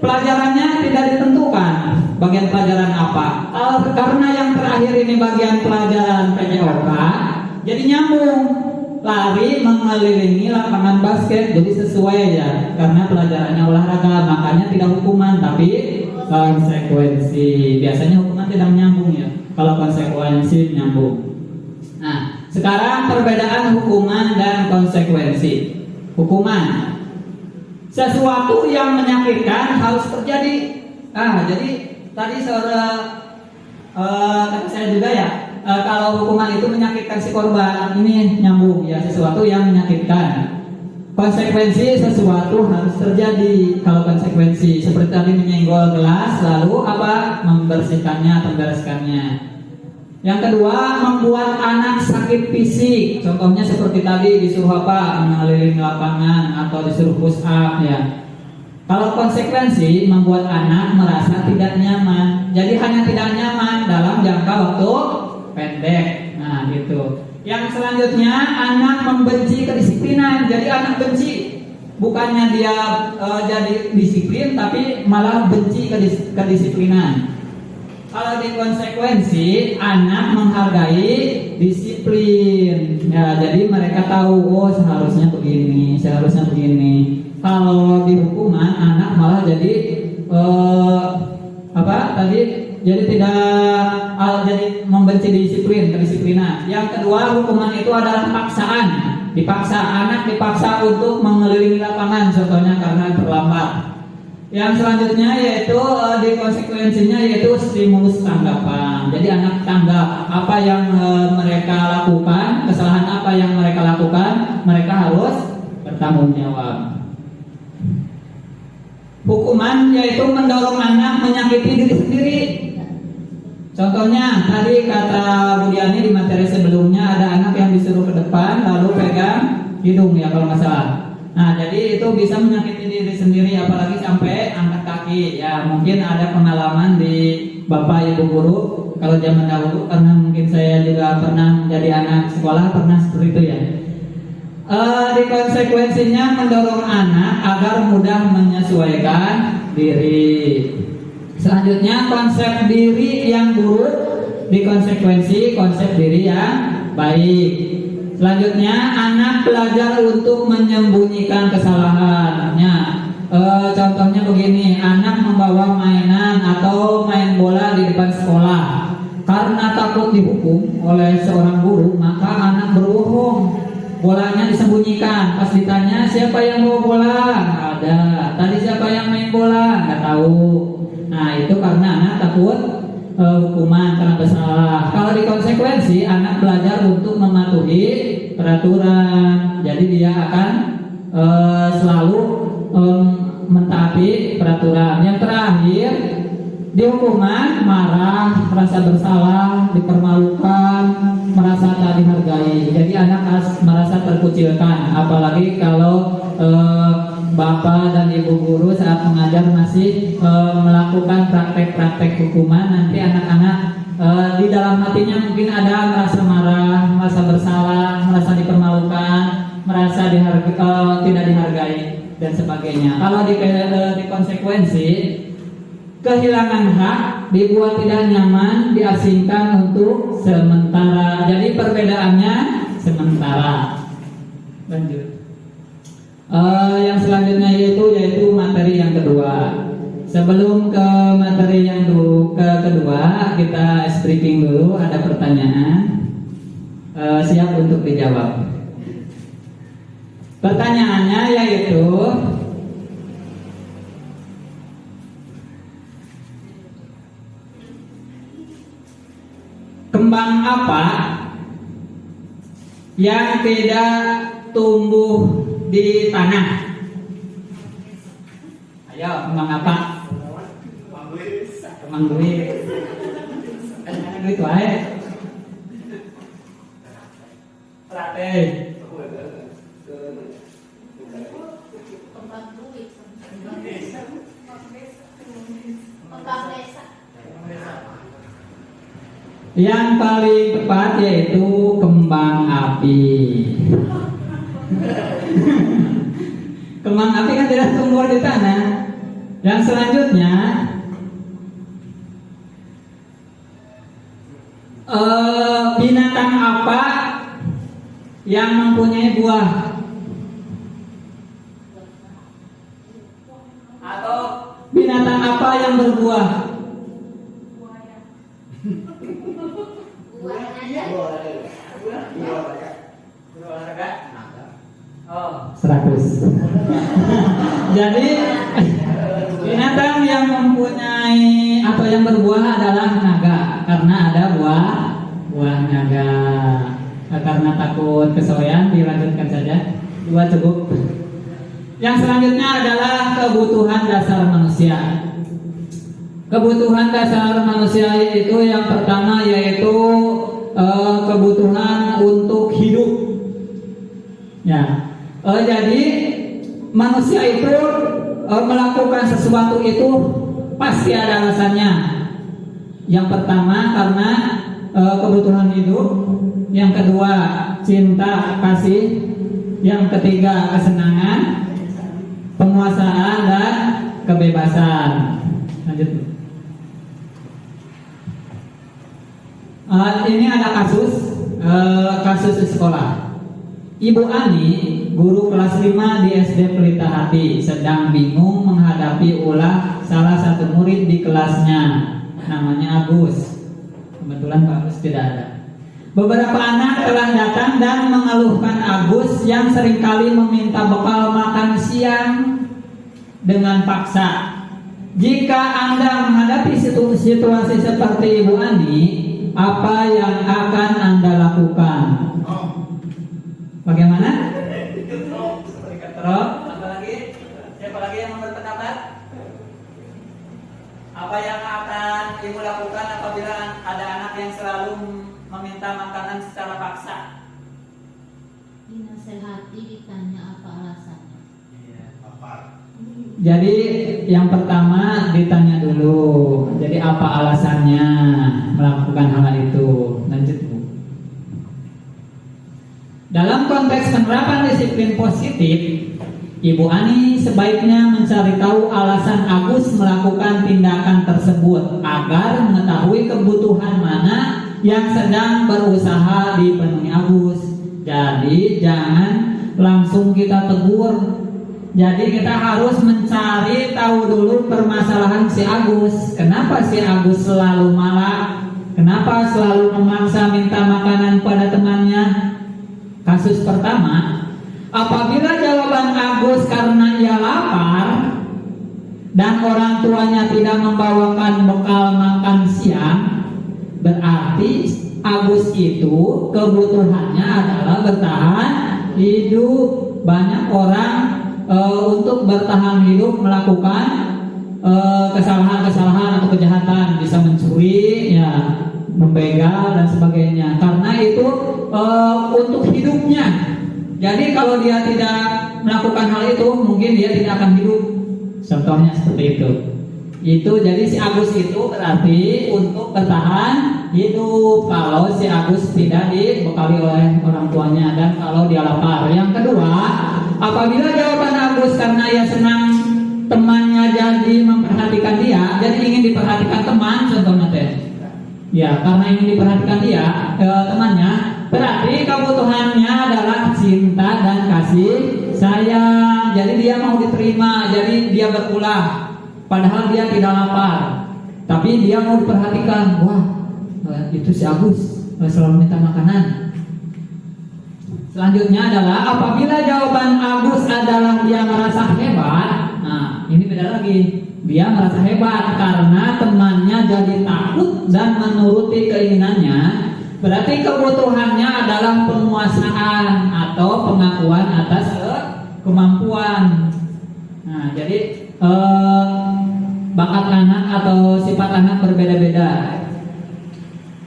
pelajarannya tidak ditentukan bagian pelajaran apa. Karena yang terakhir ini bagian pelajaran PJOK, jadi nyambung. Lari mengelilingi lapangan basket, jadi sesuai ya, karena pelajarannya olahraga, makanya tidak hukuman tapi konsekuensi. Biasanya hukuman tidak menyambung ya, kalau konsekuensi menyambung. Nah, sekarang perbedaan hukuman dan konsekuensi. Hukuman, sesuatu yang menyakitkan harus terjadi. Jadi tadi saya juga ya. Kalau hukuman itu menyakitkan si korban, ini nyambung ya, sesuatu yang menyakitkan. Konsekuensi sesuatu harus terjadi. Kalau konsekuensi seperti tadi menyenggol gelas, lalu membersihkannya atau membereskannya. Yang kedua, membuat anak sakit fisik. Contohnya seperti tadi disuruh mengelilingi lapangan atau disuruh push up ya. Kalau konsekuensi membuat anak merasa tidak nyaman. Jadi hanya tidak nyaman dalam jangka waktu pendek. Nah gitu. Yang selanjutnya, anak membenci kedisiplinan. Jadi anak benci, bukannya dia jadi disiplin, tapi malah benci kedisiplinan. Kalau di konsekuensi, anak menghargai disiplin. Ya, jadi mereka tahu, seharusnya begini, seharusnya begini. kalau di hukuman anak malah jadi jadi tidak jadi membenci kedisiplinan. Yang kedua, hukuman itu adalah paksaan. Anak dipaksa untuk mengelilingi lapangan, contohnya karena terlambat. Yang selanjutnya yaitu di konsekuensinya yaitu stimulus tanggapan. Jadi anak tanggap apa yang mereka lakukan, kesalahan apa yang mereka lakukan, mereka harus bertanggung jawab. Hukuman yaitu mendorong anak menyakiti diri sendiri. Contohnya tadi kata Bu Diani di materi sebelumnya ada anak yang disuruh ke depan lalu pegang hidung ya kalau nggak salah. Nah jadi itu bisa menyakiti diri sendiri apalagi sampai angkat kaki. Ya mungkin ada pengalaman di Bapak Ibu guru kalau zaman dahulu karena mungkin saya juga pernah menjadi anak sekolah pernah seperti itu ya. Di konsekuensinya mendorong anak agar mudah menyesuaikan diri. Selanjutnya konsep diri yang buruk dikonsekuensi konsep diri yang baik. Selanjutnya anak belajar untuk menyembunyikan kesalahannya. Contohnya begini, anak membawa mainan atau main bola di depan sekolah. Karena takut dihukum oleh seorang guru, maka anak berbohong. Bolanya disembunyikan. Pas ditanya siapa yang bawa bola, nggak ada. Tadi siapa yang main bola, nggak tahu. Nah itu karena anak takut hukuman karena bersalah. Kalau dikonsekuensi anak belajar untuk mematuhi peraturan. Jadi dia akan selalu mentaati peraturan. Yang terakhir di hukuman marah, merasa bersalah, dipermalukan, merasa tak dihargai. Jadi anak merasa terkucilkan. Apalagi kalau Bapak dan Ibu guru saat mengajar masih melakukan praktek-praktek hukuman, nanti anak-anak di dalam hatinya mungkin ada merasa marah, merasa bersalah, merasa dipermalukan, merasa tidak dihargai dan sebagainya. Kalau di konsekuensi kehilangan hak, dibuat tidak nyaman, diasingkan untuk sementara. Jadi perbedaannya sementara. Lanjut. Yang selanjutnya yaitu materi yang kedua. Sebelum ke materi yang kedua, kita stripping dulu. Ada pertanyaan, siap untuk dijawab. Pertanyaannya yaitu kembang apa yang tidak tumbuh di tanah? Ayo, kembang apa? Kembang duit. Kembang duit wae. Rate. Kembang duit. Yang paling tepat yaitu kembang api. Kembang api kan tidak tumbuh di tanah. Yang selanjutnya binatang apa yang mempunyai buah? Atau binatang apa yang berbuah? Oh, 100. Jadi binatang yang mempunyai atau yang berbuah adalah naga karena ada buah naga. Karena takut kesorean dilanjutkan saja. 2 cukup. Yang selanjutnya adalah kebutuhan dasar manusia. Kebutuhan dasar manusia itu yang pertama yaitu kebutuhan untuk hidup. Ya. Jadi manusia itu melakukan sesuatu itu pasti ada alasannya. Yang pertama karena kebutuhan hidup, yang kedua cinta kasih, yang ketiga kesenangan, penguasaan dan kebebasan. Lanjut. Ini ada kasus di sekolah. Ibu Ani guru kelas 5 di SD Pelita Hati sedang bingung menghadapi ulah salah satu murid di kelasnya, namanya Agus. Kebetulan Pak Agus tidak ada. Beberapa anak telah datang dan mengeluhkan Agus yang seringkali meminta bekal makan siang dengan paksa. Jika Anda menghadapi situasi seperti Ibu Ani, apa yang akan Anda lakukan? Bagaimana? Apa lagi? Siapa lagi yang mau berpendapat? Apa yang akan Ibu lakukan apabila ada anak yang selalu meminta makanan secara paksa? Dinasehati, ditanya apa alasannya. Jadi yang pertama ditanya dulu. Jadi apa alasannya melakukan hal itu? Lanjut Bu. Dalam konteks penerapan disiplin positif, Ibu Ani sebaiknya mencari tahu alasan Agus melakukan tindakan tersebut agar mengetahui kebutuhan mana yang sedang berusaha dipenuhi Agus. Jadi jangan langsung kita tegur. Jadi kita harus mencari tahu dulu permasalahan si Agus. Kenapa si Agus selalu marah? Kenapa selalu memaksa minta makanan pada temannya? Kasus pertama, apabila jawaban Agus karena ia lapar dan orang tuanya tidak membawakan bekal makan siang, berarti Agus itu kebutuhannya adalah bertahan hidup. Banyak orang untuk bertahan hidup melakukan kesalahan-kesalahan atau kejahatan, bisa mencuri, ya, membegal dan sebagainya. Karena itu untuk hidupnya. Jadi kalau dia tidak melakukan hal itu, mungkin dia tidak akan hidup. Contohnya seperti itu. Itu jadi si Agus itu berarti untuk bertahan hidup kalau si Agus tidak dibekali oleh orang tuanya dan kalau dia lapar. Yang kedua, apabila jawaban Agus karena ia senang temannya jadi memperhatikan dia, jadi ingin diperhatikan teman, contohnya teh. Ya, karena ingin diperhatikan dia, temannya, berarti kebutuhannya adalah cinta dan kasih sayang. Jadi dia mau diterima, jadi dia berulah. Padahal dia tidak lapar, tapi dia mau diperhatikan. Wah, itu si Agus selalu minta makanan. Selanjutnya adalah apabila jawaban Agus adalah dia merasa hebat. Nah, ini beda lagi. Dia merasa hebat karena temannya jadi takut dan menuruti keinginannya. Berarti kebutuhannya adalah penguasaan atau pengakuan atas kemampuan. Nah, jadi bakat anak atau sifat anak berbeda-beda.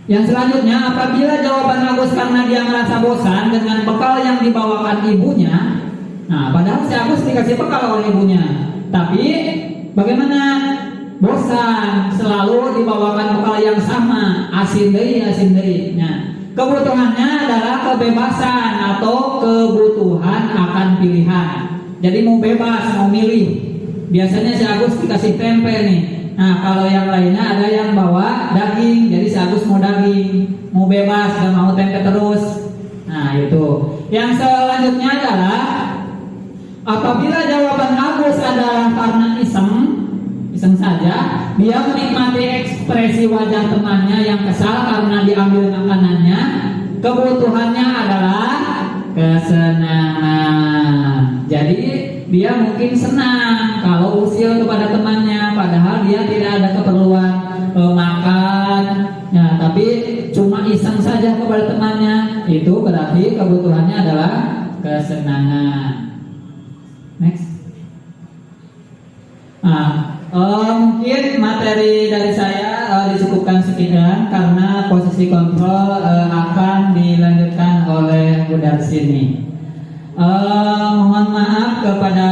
Yang selanjutnya, apabila jawaban Agus karena dia merasa bosan dengan bekal yang dibawakan ibunya. Nah, padahal si Agus dikasih bekal oleh ibunya, tapi bagaimana? Bosan, selalu dibawakan bekal yang sama, asin deui. Nah, kebutuhannya adalah kebebasan atau kebutuhan akan pilihan. Jadi mau bebas, mau milih. Biasanya si Agus dikasih tempe nih. Nah, kalau yang lainnya ada yang bawa daging, jadi si Agus mau daging, mau bebas, gak mau tempe terus. Nah, itu. Yang selanjutnya adalah apabila jawaban Agus adalah karena iseng saja, dia menikmati ekspresi wajah temannya yang kesal karena diambil makanannya. Kebutuhannya adalah kesenangan. Jadi dia mungkin senang kalau usil kepada temannya, padahal dia tidak ada keperluan makan, ya, tapi cuma iseng saja kepada temannya. Itu berarti kebutuhannya adalah kesenangan. Next. Mungkin materi dari saya dicukupkan sekian karena posisi kontrol akan dilanjutkan oleh Bu Darsini. Mohon maaf kepada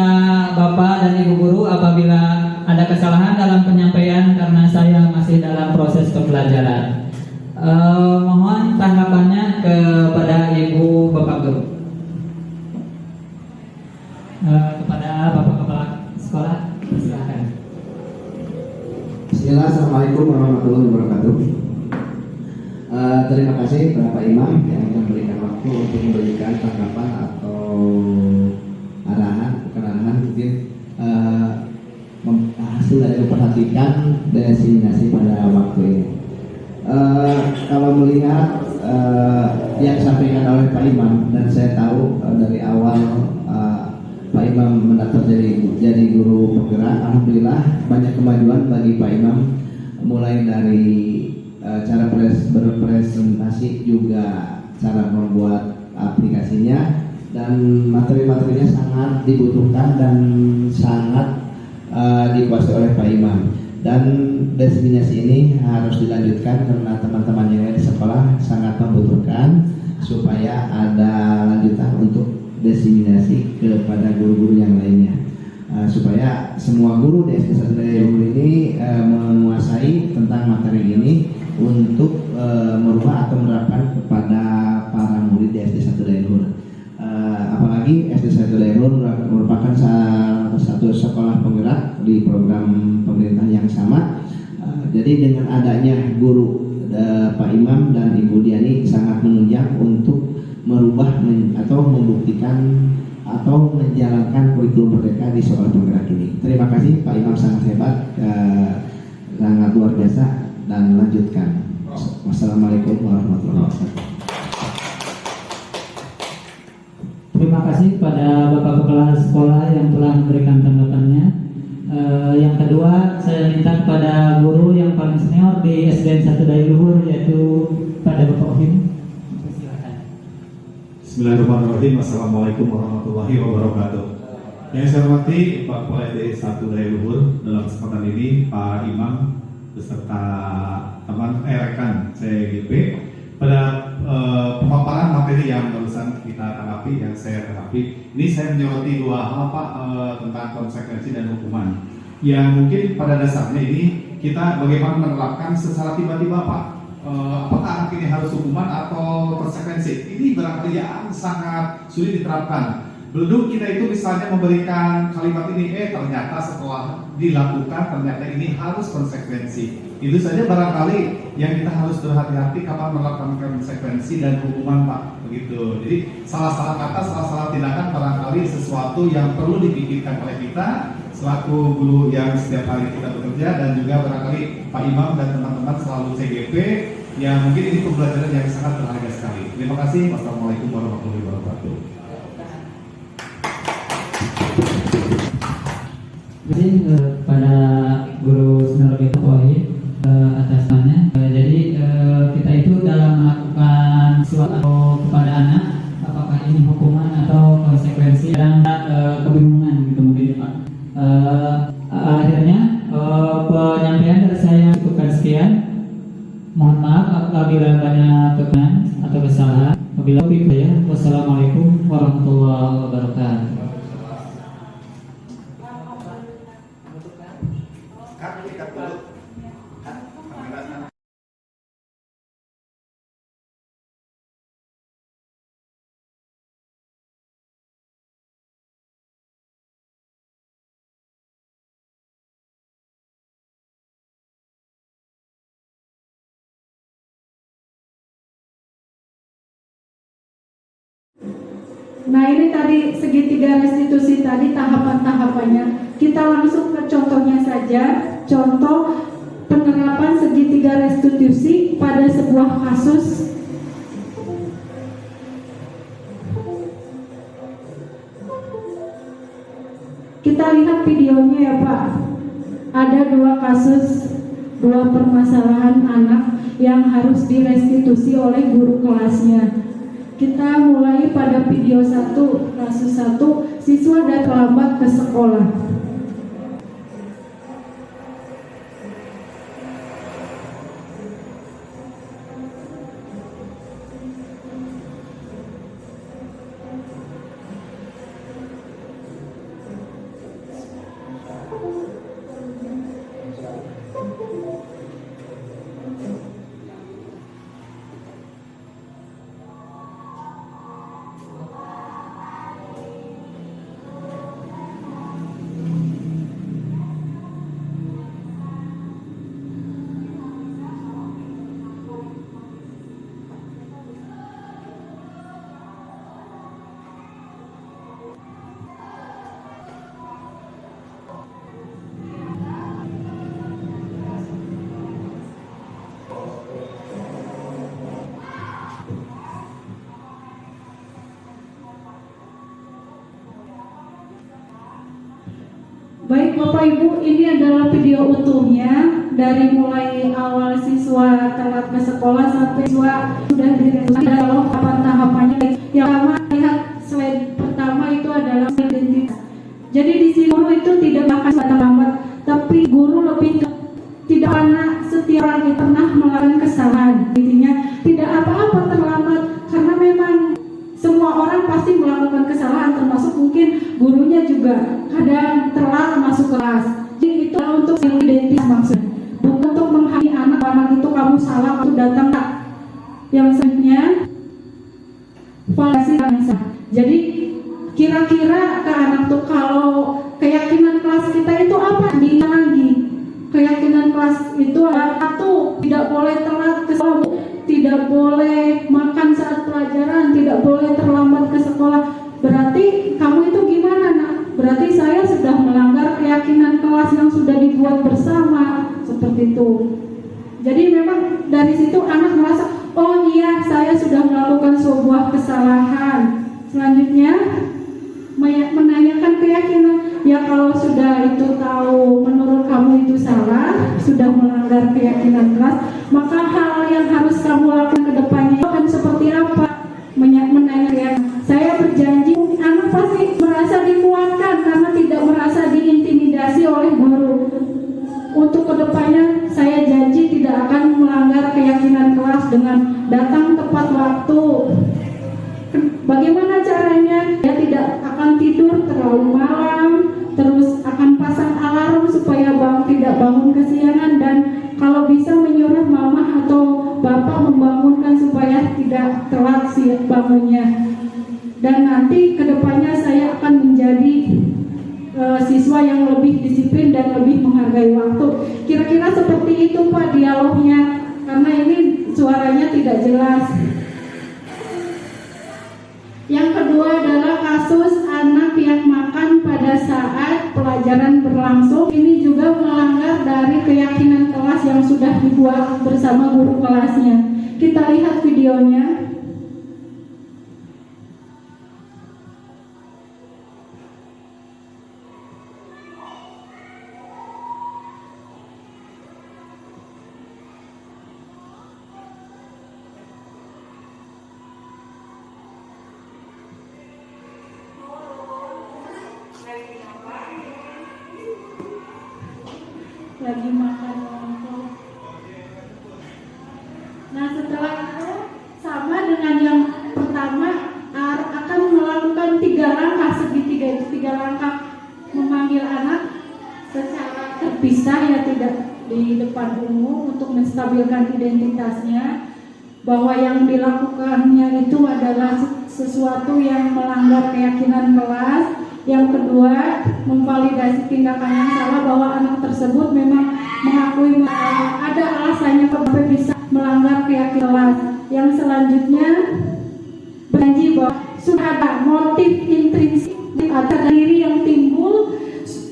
Bapak dan Ibu Guru apabila ada kesalahan dalam penyampaian karena saya masih dalam proses pembelajaran. Mohon tanggapannya kepada Ibu Bapak Guru. Kepada Bapak Kepala Sekolah, silakan. Bismillah, Assalamualaikum warahmatullahi wabarakatuh. Terima kasih Bapak Imam yang memberikan waktu untuk memberikan tanggapan atau mudah-mudahan mungkin hasil dari memperhatikan diseminasi pada waktu ini. Kalau melihat yang disampaikan oleh Pak Imam, dan saya tahu dari awal Pak Imam mendaftar jadi guru penggerak, alhamdulillah banyak kemajuan bagi Pak Imam, mulai dari cara berpresentasi juga cara membuat aplikasinya, dan materi-materinya sangat dibutuhkan dan sangat dikuasai oleh Pak Imam. Dan diseminasi ini harus dilanjutkan karena teman-teman yang lain di sekolah sangat membutuhkan supaya ada lanjutan untuk diseminasi kepada guru-guru yang lainnya, supaya semua guru di SD 1 Daya Luhur ini menguasai tentang materi ini untuk merubah atau menerapkan kepada para murid di SD 1 Daya Luhur. Apalagi SD 1 Daya Luhur merupakan salah satu sekolah penggerak di program pemerintah yang sama. Jadi dengan adanya guru Pak Imam dan Ibu Diani sangat menunjang untuk merubah atau membuktikan atau menjalankan kurikulum merdeka di sekolah penggerak ini. Terima kasih, Pak Imam sangat hebat, sangat luar biasa, dan lanjutkan. Wassalamualaikum warahmatullahi wabarakatuh. Terima kasih kepada Bapak Kepala Sekolah yang telah memberikan tanggapannya. Yang kedua, saya minta kepada guru yang paling senior di SDN 1 Daya Luhur, yaitu pada Bapak Ohim. Silakan. Bismillahirrahmanirrahim. Assalamualaikum warahmatullahi wabarakatuh. Yang saya hormati Pak Kepala SD 1 Daya Luhur, dalam kesempatan ini Pak Imam beserta teman rekan CGP pada pemaparan materi yang barusan kita tanggapi, yang saya tanggapi. Ini saya menyoroti dua hal Pak, tentang konsekuensi dan hukuman. Yang mungkin pada dasarnya ini kita bagaimana menerapkan secara tiba-tiba Pak. Apakah ini harus hukuman atau konsekuensi? Ini barangkali yang sangat sulit diterapkan. Belum kita itu misalnya memberikan kalimat ini, ternyata setelah dilakukan ternyata ini harus konsekuensi. Itu saja barangkali yang kita harus berhati-hati kapan melakukan konsekuensi dan hukuman Pak, begitu. Jadi salah-salah kata, salah-salah tindakan barangkali sesuatu yang perlu dipikirkan oleh kita selaku guru yang setiap hari kita bekerja, dan juga barangkali Pak Imam dan teman-teman selalu CGP yang mungkin ini pembelajaran yang sangat berharga sekali. Terima kasih. Wassalamualaikum warahmatullahi wabarakatuh. Terima kasih kepada guru senior kita Ohim atas mana. Jadi kita itu dalam melakukan sesuatu kepada anak, apakah ini hukuman atau konsekuensi, dan kebingungan gitu mungkin Pak. Akhirnya penyampaian dari saya cukupkan sekian. Mohon maaf apabila banyak kekurangan atau kesalahan. Wabillahi ya. Wassalamualaikum warahmatullahi wabarakatuh. Nah, ini tadi segitiga restitusi tadi tahapan-tahapannya. Kita langsung ke contohnya saja. Contoh penerapan segitiga restitusi pada sebuah kasus. Kita lihat videonya ya Pak. Ada dua kasus, dua permasalahan anak yang harus direstitusi oleh guru kelasnya. Kita mulai pada video 1, kasus 1, siswa dan terlambat ke sekolah. Bapak Ibu, ini adalah video utuhnya dari mulai awal siswa telat ke sekolah sampai siswa sudah direncanakan kalau tahapan-tahapannya. Yang pertama, lihat slide pertama itu adalah identitas. Jadi di sini guru itu tidak akan terlambat, tapi guru lebih tidak pernah setiap orang itu pernah melakukan kesalahan. Intinya tidak apa-apa terlambat karena memang semua orang pasti melakukan kesalahan, termasuk mungkin gurunya juga kadang telat masuk kelas. Jadi itu untuk identitas maksudnya, bukan untuk menghakimi anak itu kamu salah, kamu datang tak. Yang selanjutnya validasi yang sah. Jadi kira-kira ke anak tuh kalau keyakinan kelas kita itu apa? Lagi keyakinan kelas itu adalah satu, tidak boleh telat ke sekolah, tidak boleh makan saat pelajaran, tidak boleh terlambat ke sekolah. Berarti kamu itu gimana, nak? Berarti saya sudah melanggar keyakinan kelas yang sudah dibuat bersama, seperti itu. Jadi memang dari situ anak merasa, oh iya, saya sudah melakukan sebuah kesalahan. Selanjutnya menanyakan keyakinan. Ya kalau sudah itu tahu menurut kamu itu salah, sudah melanggar keyakinan kelas, maka hal yang harus kamu lakukan ke depannya akan seperti apa? Menanyakan. Saya berjanji anak pasti merasa dikuatkan karena tidak merasa diintimidasi oleh guru. Untuk kedepannya saya janji tidak akan melanggar keyakinan kelas dengan datang tepat waktu. Bagaimana caranya? Ya tidak akan tidur terlalu malam, terus akan pasang alarm supaya tidak bangun kesiangan, dan kalau bisa menyuruh mama atau bapak membangunkan supaya tidak telat bangunnya. Dan nanti kedepannya saya akan menjadi siswa yang lebih disiplin dan lebih menghargai waktu. Kira-kira seperti itu Pak dialognya, karena ini suaranya tidak jelas. Yang kedua adalah kasus anak yang makan pada saat pelajaran berlangsung. Ini juga melanggar dari keyakinan kelas yang sudah dibuat bersama guru kelasnya. Kita lihat videonya. Lagi makan lontong. Nah setelah itu sama dengan yang pertama, akan melakukan 3 langkah segitiga itu, 3 langkah memanggil anak secara terpisah, ya tidak di depan umum untuk menstabilkan identitasnya, bahwa yang dilakukannya itu adalah sesuatu yang melanggar keyakinan kelas. Yang kedua, memvalidasi tindakan yang salah, bahwa anak tersebut memang mengakui ada alasannya kenapa bisa melanggar keyakinan kelas. Yang selanjutnya, berjanji bahwa sudah ada motif intrinsik, ada diri yang timbul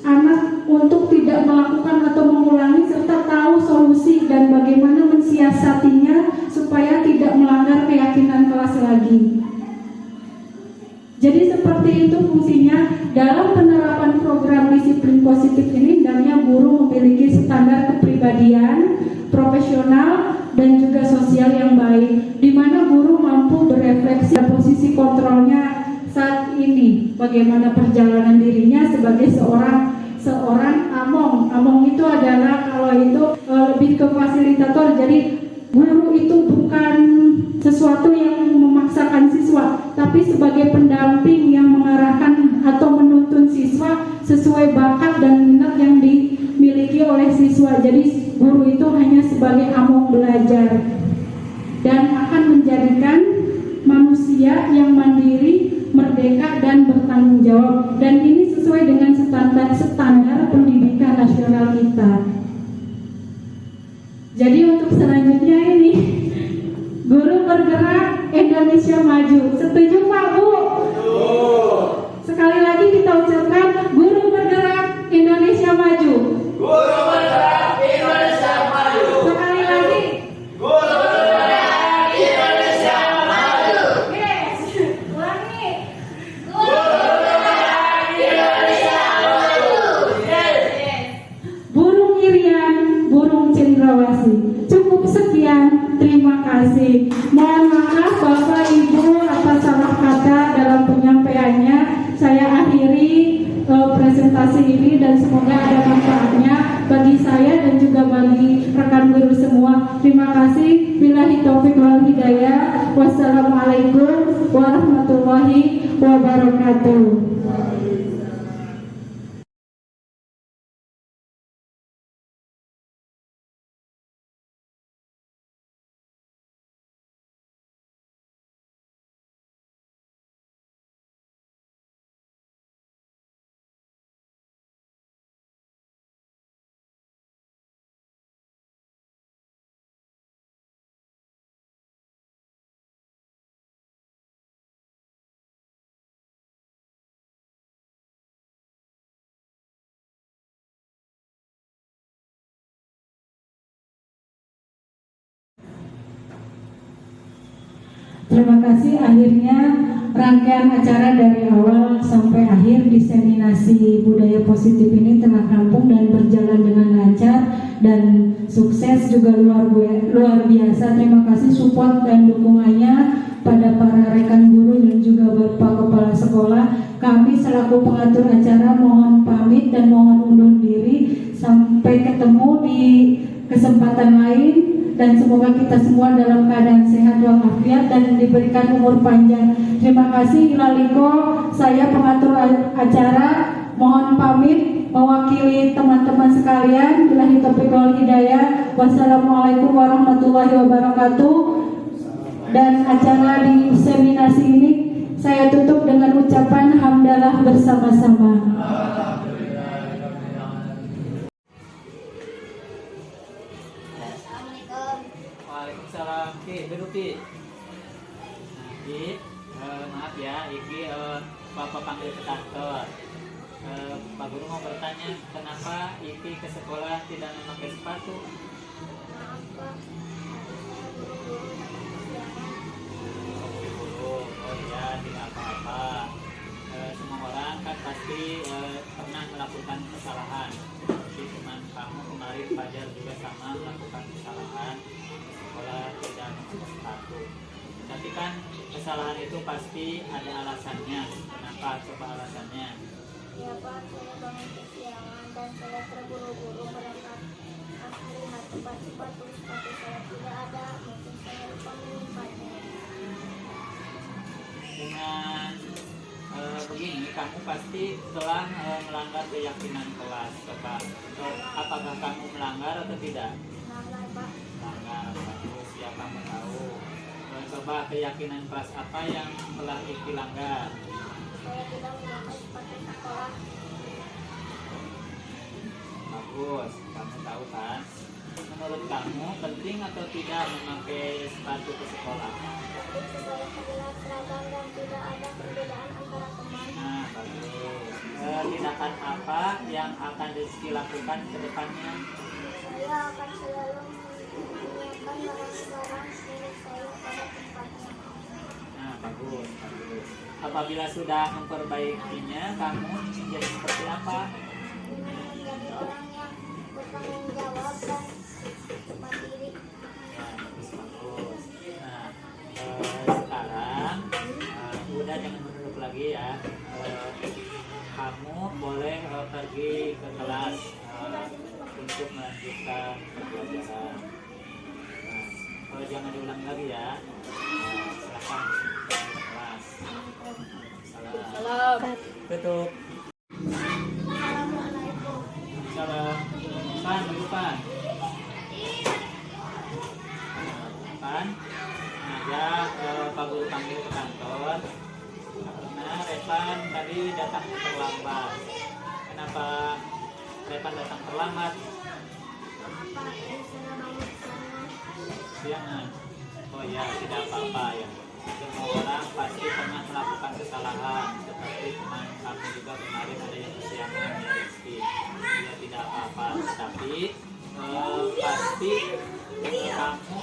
anak untuk tidak melakukan atau mengulangi, serta tahu solusi dan bagaimana mensiasatinya supaya tidak melanggar keyakinan kelas lagi. Jadi seperti itu fungsinya dalam penerapan program disiplin positif ini. Hendaknya guru memiliki standar kepribadian, profesional, dan juga sosial yang baik, di mana guru mampu berefleksi posisi kontrolnya saat ini, bagaimana perjalanan dirinya sebagai seorang among. Among itu adalah kalau itu lebih ke fasilitator. Jadi guru itu bukan sesuatu yang memaksakan siswa, tapi sebagai pendamping yang mengarahkan atau menuntun siswa sesuai bakat dan minat yang dimiliki oleh siswa. Jadi guru itu hanya sebagai among belajar dan akan menjadikan manusia yang mandiri, merdeka, dan bertanggung jawab. Dan ini sesuai dengan standar pendidikan nasional kita. Jadi untuk selanjutnya ini, guru bergerak Indonesia maju. Setuju Pak Bu? Sekali lagi kita ucapkan, guru bergerak Indonesia maju. Guru bergerak Indonesia maju. Sekali lagi, guru bergerak Indonesia maju. Yes, ulangi. Guru bergerak Indonesia maju. Yes. burung cendrawasih. Cukup sekian, terima kasih. Mohon maaf Bapak Ibu atas salah kata dalam penyampaiannya. Saya akhiri presentasi ini dan semoga ada manfaatnya bagi saya dan juga bagi rekan guru semua. Terima kasih. Billahi taufiq wal hidayah. Wassalamualaikum warahmatullahi wabarakatuh. Terima kasih. Akhirnya rangkaian acara dari awal sampai akhir diseminasi budaya positif ini telah rampung dan berjalan dengan lancar dan sukses juga luar biasa. Terima kasih support dan dukungannya pada para rekan guru dan juga Bapak Kepala Sekolah. Kami selaku pengatur acara mohon pamit dan mohon undur diri. Sampai ketemu di kesempatan lain. Dan semoga kita semua dalam keadaan sehat walafiat dan diberikan umur panjang. Terima kasih. Ilaliko, saya pengatur acara mohon pamit mewakili teman-teman sekalian. Billahi taufiq wal hidayah. Wassalamualaikum warahmatullahi wabarakatuh. Dan acara di seminasi ini saya tutup dengan ucapan hamdalah bersama-sama. Waalaikumsalam. Ki, duduk Ki. Ki, maaf ya, Iki Bapak panggil ke kantor. Pak Guru mau bertanya, kenapa Iki ke sekolah tidak memakai sepatu? Oh iya, tidak apa-apa. Semua orang kan pasti pernah melakukan kesalahan. Seperti teman kamu kemarin Fajar juga sama melakukan kesalahan. Sekolah tidak memakai sepatu. Tapi kan kesalahan itu pasti ada alasannya. Kenapa? Coba alasannya. Ya Pak, saya bangun kesiangan dan saya terburu-buru berangkat. Pas melihat tempat sepatu saya tidak ada, mungkin saya lupa menyimpannya. Dengan begini, kamu pasti telah melanggar keyakinan kelas. Coba, apakah kamu melanggar atau tidak? Melanggar Pak. Melanggar, bagus ya kamu tahu. Coba keyakinan kelas apa yang telah Iki langgar? Saya tidak memakai sepatu sekolah. Bagus, kamu tahu kan? Menurut kamu penting atau tidak memakai sepatu ke sekolah? Penting supaya terlihat seragam dan tidak ada perbedaan antara teman. Nah, bagus. Tindakan apa yang akan Rizky lakukan ke depannya? Saya akan selalu menyiapkan barang-barang milik saya pada tempatnya. Nah, bagus, bagus. Apabila sudah memperbaikinya, kamu ingin jadi seperti apa? Ingin menjadi orang yang bertanggung jawab dan mandiri. Ya, bagus, bagus. Nah, sekarang udah jangan duduk lagi ya. Kamu boleh pergi ke kelas untuk melanjutkan pembelajaran. Nah, jangan diulang lagi ya. Silakan pergi ke kelas. Salam. Tutup. Assalamualaikum. Salam. Pan, depan. Pan. Nah, ya Pak Guru panggil ke kantor. Karena Repan tadi datang terlambat. Kenapa Repan datang terlambat? Apa ini saya bangun sana? Siangan. Oh ya, tidak apa-apa ya. Semua orang pasti pernah melakukan kesalahan. Seperti teman kamu juga kemarin ada yang kesiangan ya Rizky. Ya tidak apa-apa. Tapi pasti kamu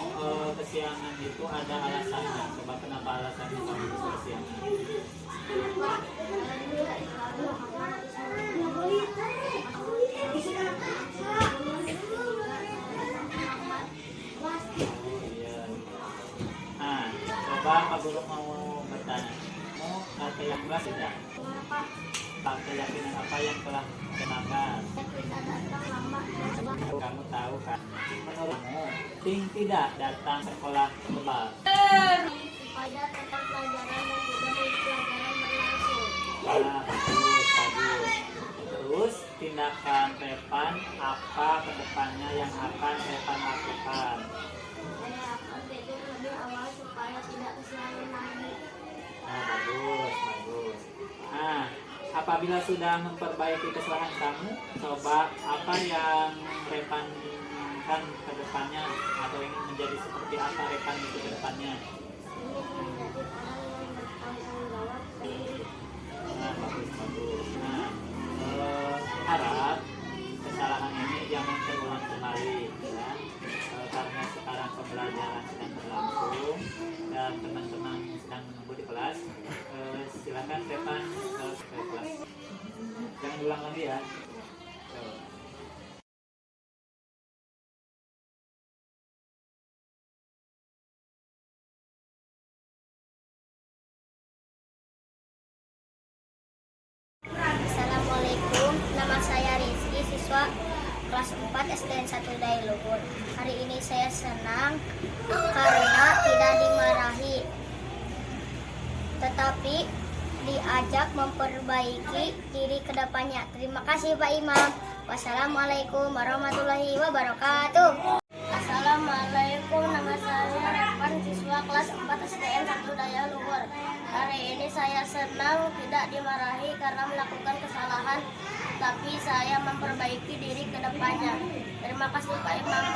kesiangan itu ada alasannya. Coba kenapa alasannya kamu bisa kesiangan? Pak, alhamdulillah ikhlas aku bisa Guru mau bertanya. Mau keyakinan tidak? Mengapa Keyakinan apa yang telah kenakan? kita datang lambat dan sebab Kamu tahu kan? Menurutmu, Ting tidak datang sekolah kebal. supaya tetap pelajaran dan juga pelajaran berlangsung. Bagus, bagus. Terus tindakan Repan apa kedepannya yang akan Repan lakukan? Saya akan tidur lebih awal supaya tidak kesiangan lagi. Nah, bagus, bagus. Nah, apabila sudah memperbaiki kesalahan kamu, coba apa yang Repan inginkan ke depannya atau ingin menjadi seperti apa Repan itu ke depannya? Ingin menjadi orang yang bertanggung jawab dan Nah, bagus, bagus. Nah, harap kesalahan ini jangan terulang kembali, ya. Karena sekarang pembelajaran sedang berlangsung dan teman-teman sedang menunggu di kelas. Silakan Repan ke kelas. Jangan ulang lagi ya. Tuh. Assalamualaikum, nama saya Rizky, siswa kelas 4 SDN 1 Dailuhur. Hari ini saya senang karena tidak dimarahi, tetapi diajak memperbaiki diri ke depannya. Terima kasih Pak Imam. Wassalamualaikum warahmatullahi wabarakatuh. Assalamualaikum, nama saya Repan, siswa kelas 4 SDN 1 Dailuhur. Hari ini saya senang tidak dimarahi karena melakukan kesalahan, tapi saya memperbaiki diri ke depannya. Terima kasih Pak Imam.